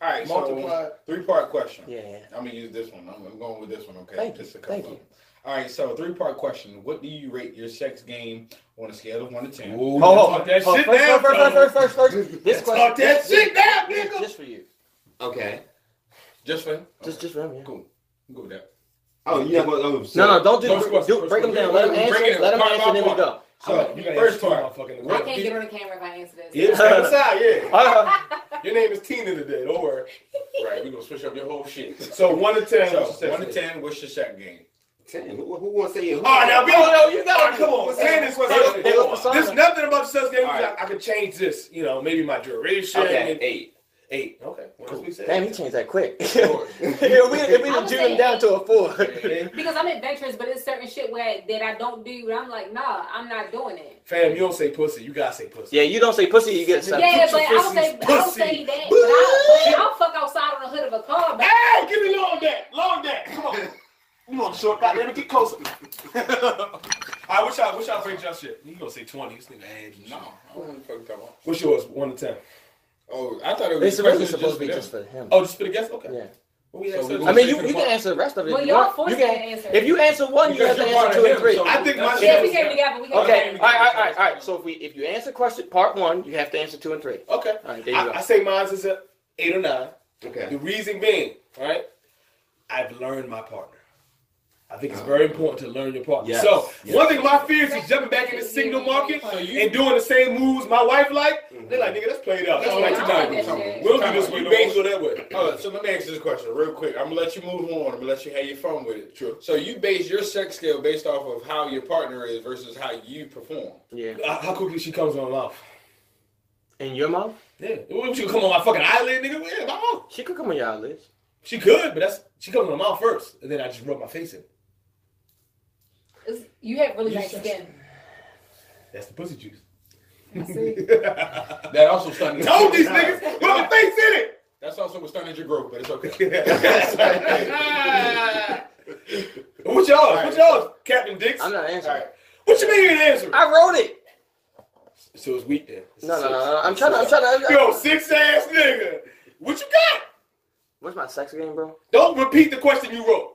All right, multiply. So 3-part question. Yeah. I'm gonna use this one. I'm going with this one. Okay. Thank you. All right, so 3-part question. What do you rate your sex game on a scale of 1 to 10? Ooh, talk that shit down. First. This question. Talk that shit down, nigga. Just for you. Okay. Just for him? Just for him, yeah. Cool. Go with that. Oh, yeah. No, don't break them down. Let them answer. Let them answer, then we go. So, you first part. I can't get on the camera if I answer this. Yeah, step aside, yeah. Your name is Tina today, don't worry. Right, we're going to switch up your whole shit. So 1 to 10. So 1 to 10, what's your sex game? 10. Who wants to say it? All right, now, you gotta come on. 10 is what there's nothing about the sex game. I could change this, maybe my duration. Okay, 8. 8. Okay. Cool. Damn, he changed that quick. If we done drew him down to a 4. Because I'm adventurous, but it's certain shit that I don't do, and I'm like, nah, I'm not doing it. Fam, you don't say pussy. You gotta say pussy. Yeah, you don't say pussy, you get something. Yeah, but I don't say that. But I'll fuck outside on the hood of a car. Hey, give me long that. Come on. You want short back? Let me get closer. All right, what's y'all bring your shit? You gonna say 20? This nigga ass. No, I don't know what the fuck you talking about. What's yours? 1 to 10. Oh, I thought it was It's really supposed to be just for him. Oh, just for the guest? Okay. Yeah. Well, I mean, you can answer the rest of it. Well, y'all forced me to answer. If you answer 1, you have to answer 2 and 3. I think my shit. We came together. Okay. All right. So if you answer question part 1, you have to answer 2 and 3. Okay. All right. There you go. I say mine is a 8 or 9. Okay. The reason being, right? I've learned my partner. I think it's very important to learn your partner. Yes. So, one thing of my fears is jumping back in the signal market and doing the same moves my wife like. They're like, nigga, let's play it out. That's like tonight. We'll do this way. You ain't go that way. So let me ask you this question real quick. I'm going to let you move on. I'm going to let you have your fun with it. Sure. So you base your sex scale based off of how your partner is versus how you perform. Yeah. How quickly she comes on mouth. In your mouth? Yeah. She could come on my fucking eyelid, nigga. Yeah, my mouth. She could come on your eyelids. She could, but she comes on my mouth first. And then I just rub my face in. You have really nice skin. That's the pussy juice. I see. That also stunted. Told these niggas, put my face in it. That's also what stunted your growth, but it's okay. What y'all, Captain Dix? I'm not answering. Right. What you mean you ain't answering? I wrote it. So it's weak then. No. I'm trying to. Yo, 6-ass nigga. What you got? What's my sex game, bro? Don't repeat the question you wrote.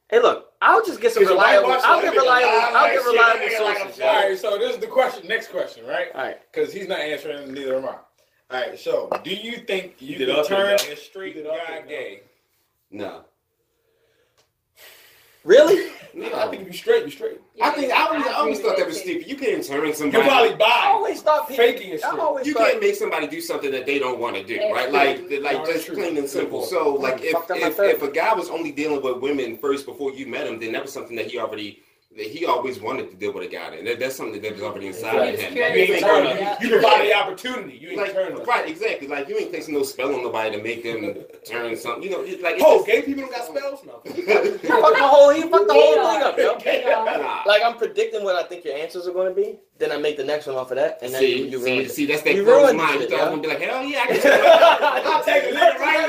Hey, look, I'll just get some reliable. I'll get reliable sources. All right, so this is the question. Next question, right? All right. Because he's not answering, neither am I. All right, so do you think you can turn a straight guy gay? No. Really? No, I think if you straight, you straight. I always thought that was stupid. You can't turn somebody. You probably I always thought faking and shit. You can't make somebody do something that they don't want to do, right? Like just plain and simple. So, like, if a guy was only dealing with women first before you met him, then that was something that he always wanted to deal with a guy. And that's something that was already inside of him. You provide the opportunity. You ain't turn. Right, exactly. Like, you ain't placing no spell on nobody to make them turn something. You know, it's like gay people don't got spells? No. He fucked the whole thing up, yo. Nah. Like, I'm predicting what I think your answers are going to be. Then I make the next one off of that, and then you ruin it. See, that's that girl's mind. You thought I was gonna be like, hell yeah, I can turn it. I'll take a lick right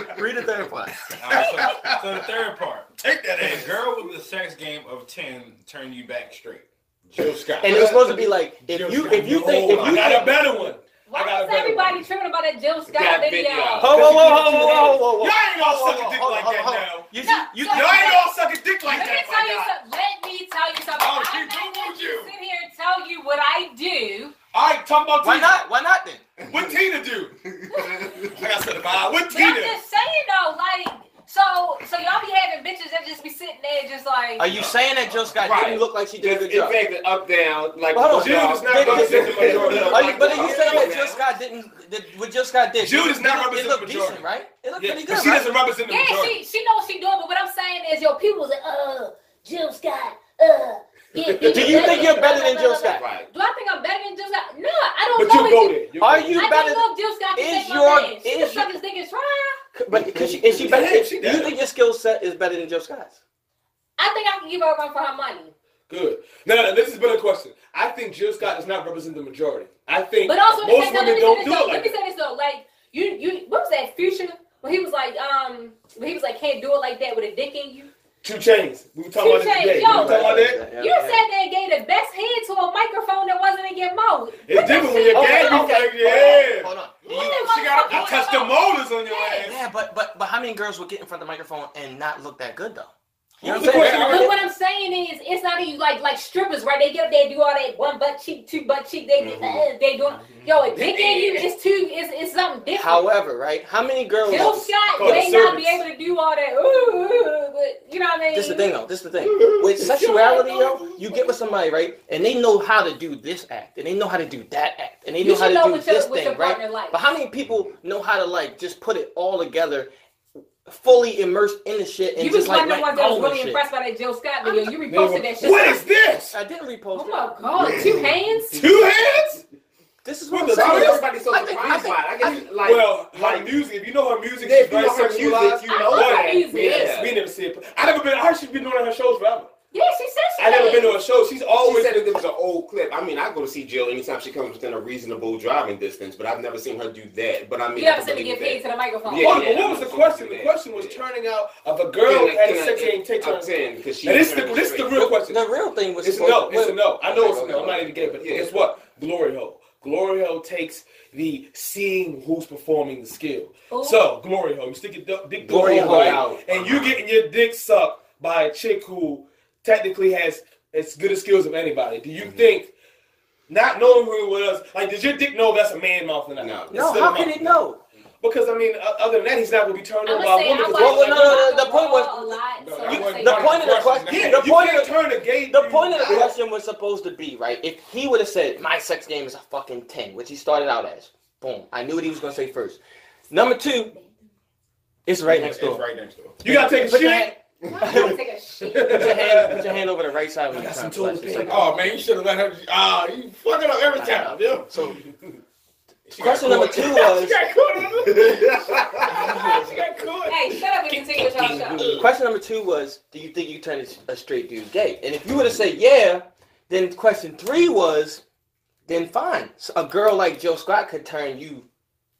now. Read the third part. All right, so the third part. Take that A ass. girl with a sex game of 10 turn you back straight. Jill Scott. And it was supposed to be like, if you think I got a better one. Why does everybody everybody tripping about that Jill Scott video. Whoa. Y'all ain't all sucking dick like that now. Y'all ain't all sucking dick like that. Let me tell you something. I'm not going to sit here and tell you what I do. All right, talk about Tina. Why not then? What Tina do? Like I said, what Tina? I'm just saying though, like, so y'all be having bitches that just be sitting there just like. Are you saying that Jill Scott didn't look like she did a good job? In fact, up down like. Jill is not representing the majority. But are you saying that Jill Scott didn't? What Jill Scott did? Jill does not represent the majority, decent, right? It looked pretty good. She doesn't represent the majority. Yeah, she knows what she doing. But what I'm saying is, people say, Jill Scott, Do you think you're better than Jill Scott? Right. Do I think I'm better than Jill Scott? No, I don't but know. But you go there. Are you better? I don't know if Jill Scott can take my man. She can suck his dick and try. But is she better? Do you think your skill set is better than Jill Scott's? I think I can give her a run for her money. Good. No, this has been a question. I think Jill Scott does not represent the majority. I think but also, most women don't do it like Let me say this though. Like, you, what was that Future? When he was like, can't do it like that with a dick in you. 2 Chainz. We were talking about that today. You said they gave the best head to a microphone that wasn't in your mouth. It's different when you're gay. Hold on. She got to touch the motors on your ass. Yeah, but how many girls would get in front of the microphone and not look that good though? You know what I'm saying? But what I'm saying is, it's not even like strippers, right? They get up there, do all that 1 butt cheek, 2 butt cheek. They doing a dick in you. It's something different. However, right? How many girls? Jill Scott may not be able to do all that. But you know what I mean? This is the thing. With sexuality, you get with somebody, right? And they know how to do this act, and they know how to do that act, and they know how to do this thing, right? But how many people know how to like just put it all together? Fully immersed in the shit and you just was like one of the ones that was really impressed by that Jill Scott video. You reposted that shit. What is this? I didn't repost it. Oh my god, 2 hands? 2 hands? This is what I'm saying. Everybody's so surprised by it. I guess her music. If you know her music, she's very sexualized. You know her music. Yes, we never see it. I heard she's been doing her shows forever. Yeah, she said she I never been to a show. She said that it was an old clip. I mean, I go to see Jill anytime she comes within a reasonable driving distance, but I've never seen her do that. But I mean, you never seen her get paid to the microphone. Yeah, what was the question? The question was turning out of a girl had a sex game take turn. This is the real question. The real thing was it's no. It's a no. I know it's a no. I'm not even gay, but guess what? Glory hole. Glory hole takes the seeing who's performing the skill. Ooh. So glory hole, you stick your dick glory hole out, and you getting your dick sucked by a chick who technically has as good a skills of anybody. Do you think, not knowing who it was, like, does your dick know that's a man mouth or not? No, how can it know? Because, I mean, other than that, he's not going to be turned on by a woman. The point was, the point of the question, the point of the question was supposed to be, right, if he would have said, my sex game is a fucking 10, which he started out as, boom, I knew what he was going to say first. Number 2, it's right next door. It's right next door. You got to take a shit? Take a shit. Put your hand over the right side when you trying to flush. Oh man, you should have let her. You fuck it up every time. Yeah. So, question number 2 was. She got caught. She got caught. Hey, shut up and continue with y'all show. Question number 2 was, do you think you turn a straight dude gay? And if you would have said yeah, then question 3 was, then fine. So a girl like Jill Scott could turn you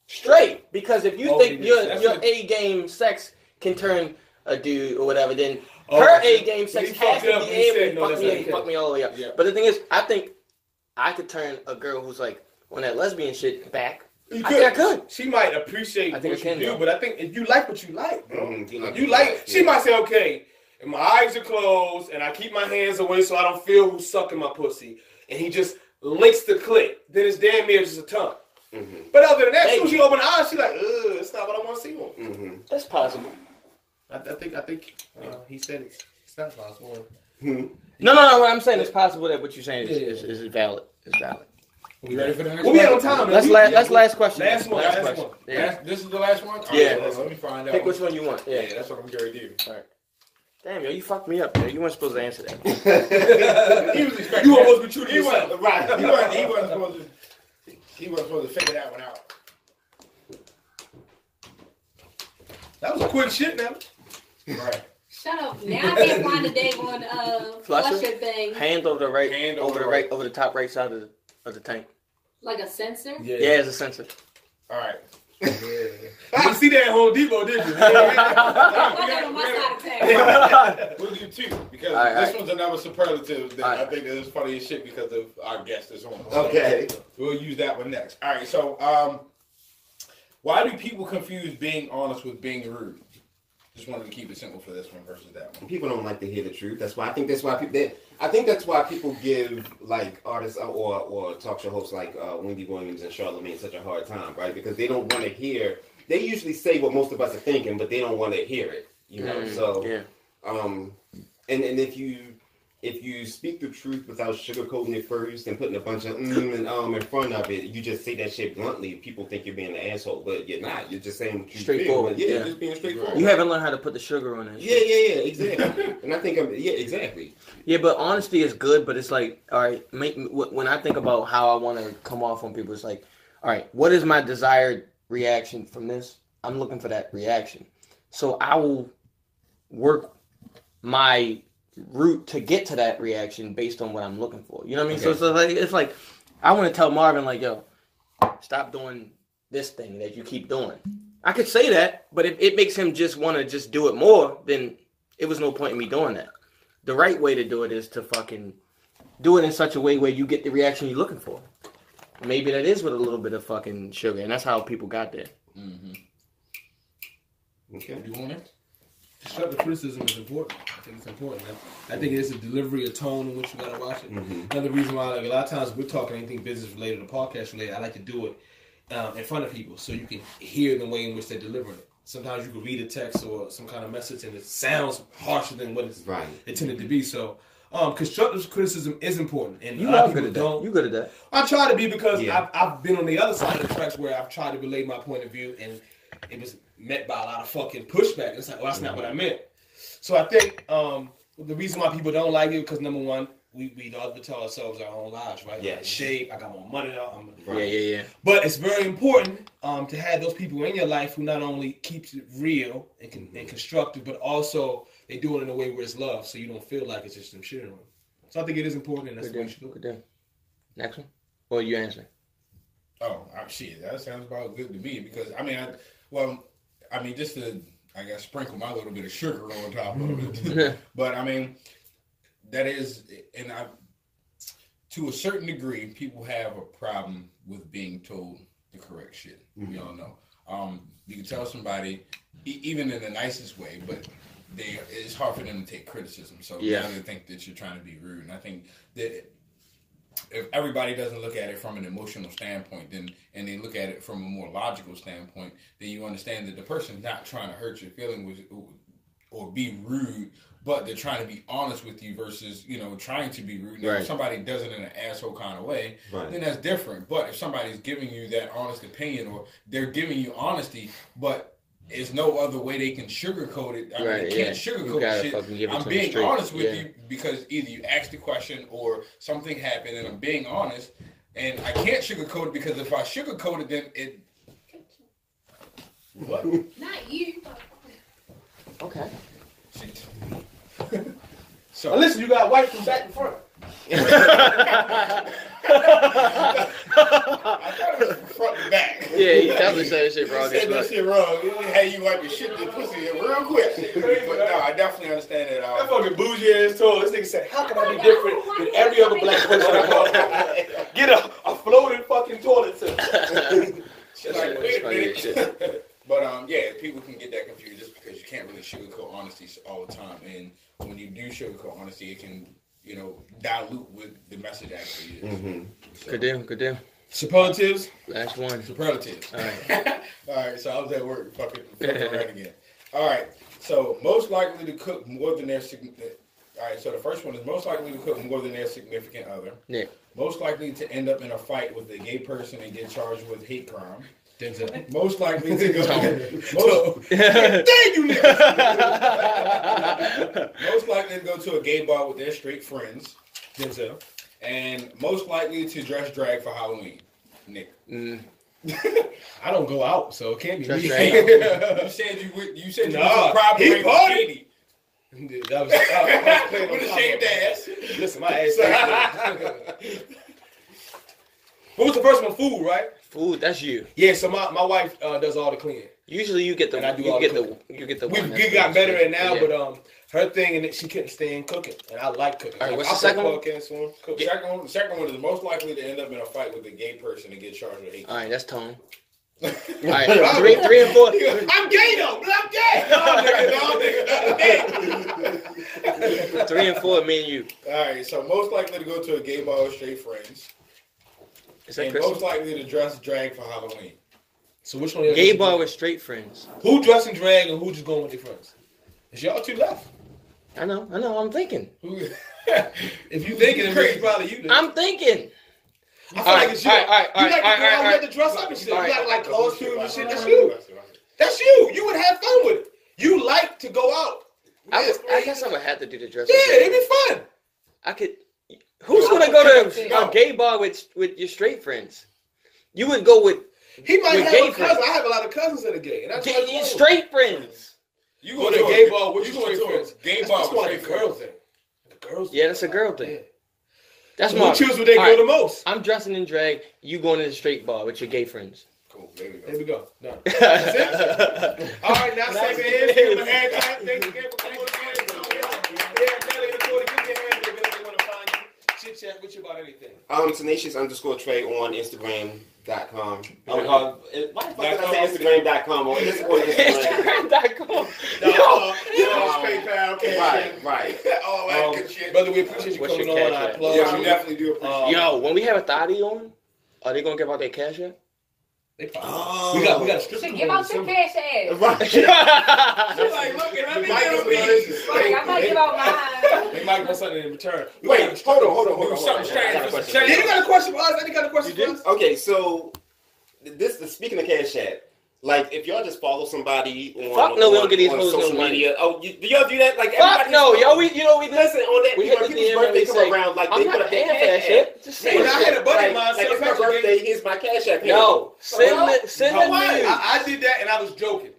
straight, because if you think your A game sex can turn a dude or whatever, then her A game sex has to be able to fuck me all the way up. Yeah. But the thing is, I think I could turn a girl who's like on that lesbian shit back. I think I could. She might appreciate what you do, but I think if you like what you like, bro, she might say, okay, if my eyes are closed and I keep my hands away so I don't feel who's sucking my pussy, and he just licks the clit, then it's damn near just a tongue. Mm-hmm. But other than that, as soon as she open her eyes, she like, it's not what I want to see on. Mm-hmm. That's possible. I think he said it's not possible. No. What I'm saying is possible that what you're saying is valid. It's valid. We ready for the next one? We on time. That's last question. Last one. Yeah. This is the last one? Yeah. Right, let me find out. Pick which one you want. Yeah, that's what I'm going to do. All right. Damn, yo, you fucked me up, yo. You weren't supposed to answer that. He was expecting you almost be true to yourself. Right. He wasn't supposed to figure that one out. That was a quick shit now. Right. Shut up. Now I can't find the daggone flusher thing. Hand over the right, over the top right side of the tank. Like a sensor? Yeah, it's a sensor. All right. You didn't see that at Home Depot, did you? We'll do 2 because this one's another superlative that I think is funny as shit because of our guest is on. Okay. We'll use that one next. All right, so Why do people confuse being honest with being rude? Just wanted to keep it simple for this one versus that one. People don't like to hear the truth. That's why I think that's why people give like artists or talk show hosts like Wendy Williams and Charlamagne such a hard time, right? Because they don't want to hear. They usually say what most of us are thinking, but they don't want to hear it. You know, so yeah. And if you speak the truth without sugarcoating it first and putting a bunch of in front of it, you just say that shit bluntly. People think you're being an asshole, but you're not. You're just saying what you straightforward. Feel. Yeah, just being straightforward. You haven't learned how to put the sugar on it. Yeah, exactly. And I think exactly. Yeah, but honesty is good, but it's like, all right, when I think about how I want to come off on people, it's like, all right, what is my desired reaction from this? I'm looking for that reaction. So I will work my route to get to that reaction based on what I'm looking for. You know what I mean? Okay. So it's like I want to tell Marvin, like, yo, stop doing this thing that you keep doing. I could say that, but if it makes him just want to just do it more, then it was no point in me doing that. The right way to do it is to fucking do it in such a way where you get the reaction you're looking for. Maybe that is with a little bit of fucking sugar, and that's how people got there. Mm-hmm. Okay. You want it? Constructive criticism is important. I think it's important. I think it's a delivery, a tone in which you gotta watch it. Mm-hmm. Another reason why, like, a lot of times we're talking anything business related or podcast related, I like to do it in front of people so you can hear the way in which they're delivering it. Sometimes you can read a text or some kind of message and it sounds harsher than what it's intended to be. So constructive criticism is important, and you a lot are of people good at don't. You good at that? I try to be because I've been on the other side of the tracks where I've tried to relay my point of view and it was met by a lot of fucking pushback. It's like, well, that's not what I meant. So I think the reason why people don't like it because number one, we love to tell ourselves our own lies, right? Yeah. Shape. I got more money now. Yeah. But it's very important to have those people in your life who not only keeps it real and constructive, but also they do it in a way where it's love, so you don't feel like it's just them shitting on them. So I think it is important, and that's the way you should do it. Good. Next one. Or you answering? Oh, shit. That sounds about good to me because just to, I guess, sprinkle my little bit of sugar on top of it. But I mean, that is, and to a certain degree, people have a problem with being told the correct shit. Mm-hmm. We all know. You can tell somebody, even in the nicest way, but it's hard for them to take criticism. So they think that you're trying to be rude. And I think that if everybody doesn't look at it from an emotional standpoint, and they look at it from a more logical standpoint, then you understand that the person's not trying to hurt your feelings or be rude, but they're trying to be honest with you versus, trying to be rude. Now, if somebody does it in an asshole kind of way, then that's different. But if somebody's giving you that honest opinion or they're giving you honesty, but there's no other way they can sugarcoat it. They can't sugarcoat shit. I'm being honest with you because either you asked the question or something happened and I'm being honest. And I can't sugarcoat it because if I sugarcoat it, then it... What? Not you. Okay. Shit. So listen, you got white from back and front. I thought it was from front to back. Yeah, he definitely said that shit wrong. He said that shit wrong. Hey, you wipe your shit to pussy real quick. But no, I definitely understand that. That fucking bougie ass told this nigga said, how can I be different than every other black person I know? Get a floating fucking toilet tip. Like, wait a minute. But people can get that confused just because you can't really sugarcoat honesty all the time. And when you do sugarcoat honesty, it can, dilute what the message actually is. Mm-hmm. So. Good deal. Superlatives? Last one. Superlatives. All right. All right, so I was at work fucking around again. All right, so most likely to cook more than their significant... All right, so the first one is most likely to cook more than their significant other. Yeah. Most likely to end up in a fight with a gay person and get charged with hate crime. Most likely to go... Thank you, niggas! Most likely to go to a gay bar with their straight friends. Denzel. And most likely to dress drag for Halloween. Nick. I don't go out, so it can't be me. You said you was probably he party. That was with a shaved ass. Listen, my ass. What was the first one? Food, right? Food, that's you. Yeah, so my wife does all the cleaning. Usually you get the and I do you all get the you get the we got better at it now, but her thing and she couldn't stand cooking, and I like cooking. All right, what's the second one? The second one is most likely to end up in a fight with a gay person and get charged with hate. All right, that's Tone. All right, 3 and 4. I'm gay though, but I'm gay. No, nigga. 3 and 4, me and you. All right, so most likely to go to a gay bar with straight friends. Is that And Chris? most likely to dress drag for Halloween. So which one? Gay bar with straight friends. Who dressing drag and who just going with their friends? It's y'all two left. I know. I'm thinking. If you thinking, it's probably you. I'm thinking. I feel like it's you. All right. You like the girl who had to dress up and shit. You got like costumes and shit. That's you. That's you. You would have fun with it. You like to go out. I guess I would have to do the dress. Yeah, it'd be fun. I could. Who's gonna go to a gay bar with your straight friends? You would go with. He might with have gay a cousin. I have a lot of cousins that are gay. And that's Gay, straight friends. You go to a gay bar with your straight friends. Gay bar with straight girl friends. thing. The girls. Yeah, that's a girl thing. That's Who my. choose what they go the most? I'm dressing in drag. You going to the straight bar with your gay friends. Cool. There we go. There we go. Done. That's it. All right, now say it is. Give them a hand clap. Thank you again for coming on the chit chat with you about anything. Tenacious_Trey on Instagram.com. Why the fuck did I say Instagram.com or Instagram? Instagram.com. PayPal. Right. All that good shit. Brother, we appreciate you What's coming your on. cash I app? applaud Yeah, we you. definitely do appreciate it. Yo, when we have a thotty on, are they gonna give out their cash app? They probably. We got a strip Shit, club give on out your December. cash ass. Right. She's like, look at me. Like, I might give out mine. They might want something in return. Wait, hold on. Something strange. I got a question. Yeah, you got a question for us? Any got a question for us? Okay, so speaking of Cash App, like if y'all just follow somebody on, Fuck no, we don't get these on hoes no social money. media. Oh, do y'all do that? Like Fuck no, yo, we listen on that. we When hit the people's DM and birthday we come say, around, like I'm they not put a paying for that Cash shit. App. Just Hey, say I had a it. buddy of mine. Like it's my birthday. Here's my Cash App. No, send the Why? news. I did that and I was joking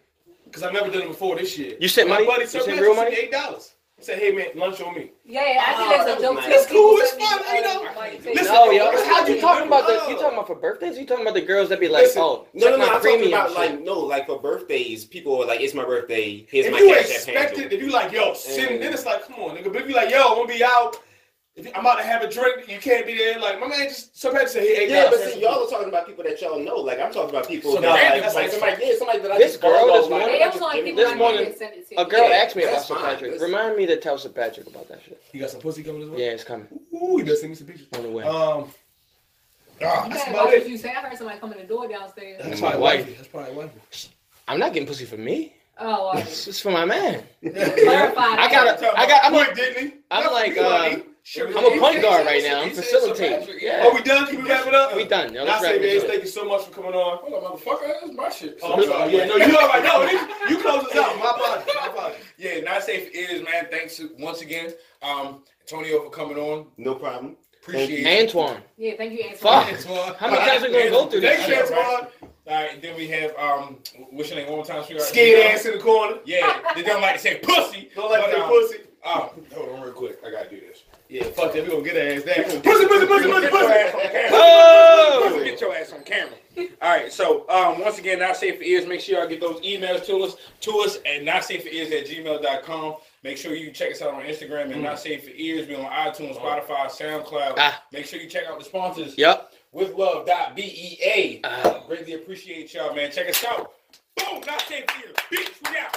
because I've never done it before this year. You sent My money? buddy You sent sent me real money? $8. Said, hey man, lunch on me. Yeah, I think that's a joke too. It's cool, it's People fun, send me, you know. money, too. Listen, No, yo, it's how how you you talking about live. the? You talking about for birthdays? Or you talking about the girls that be like, Listen, oh, No, check my I'm talking premium about shit. like for birthdays, people are like, it's my birthday. Here's If my you Cash App expect it, handle. if you like, yo, send, then it's like, come on, nigga. But if you like, yo, I'm gonna be out. If I'm about to have a drink, you can't be there. Like, my man just sometimes say, hey, $8. Yeah, but see, y'all are talking about people that y'all know. Like, I'm talking about people So that that's like like somebody that I This just girl follow, this like, morning- They don't like people This like morning, me to send it to A you. girl Yeah, asked me about that's Sir fine. Patrick. Remind me to tell Sir Patrick about that shit. You got some pussy coming as well? Yeah, it's coming Ooh, you better send me some pictures. on the way. You That's better about watch it. what you say. I heard somebody coming to the door downstairs. That's probably wifey. That's probably wifey. I'm not getting pussy for me. Oh, It's just for my man. clarify. I'm like, I'm a point guard right now. I'm facilitating. Yeah. Are we done? Can we wrap it up? We done. Yo, Now let's say, wrap this man, up. thank you so much for coming on. Hold on, motherfucker. That's my shit. Oh, I'm sorry. Yeah, no, you all right. No, you close us out. My apologies. My apologies. Yeah, not safe is, man. Thanks once again, Antonio, for coming on. No problem. Appreciate it. Antoine. Yeah, thank you, Antoine. Fuck. How many times are we gonna go through this? Thanks, Antoine. All right, then we have what's your name one more time, sweetheart? Scared ass in the corner. Yeah, they don't like to say pussy. Don't like to say pussy. Hold on real quick. I gotta do this. Yeah, fuck that. We gonna get her ass there. Pussy, pussy, pussy, pussy, pussy. Oh! Get your ass on camera. All right, so once again, not safe for ears. Make sure y'all get those emails to us at notsafeforears@gmail.com. Make sure you check us out on Instagram and Not Safe for Ears. We're on iTunes, Spotify, SoundCloud. Make sure you check out the sponsors. Yep. Withlove.bea. Greatly appreciate y'all, man. Check us out. Boom, Not Safe for Ears. Bitch, we out.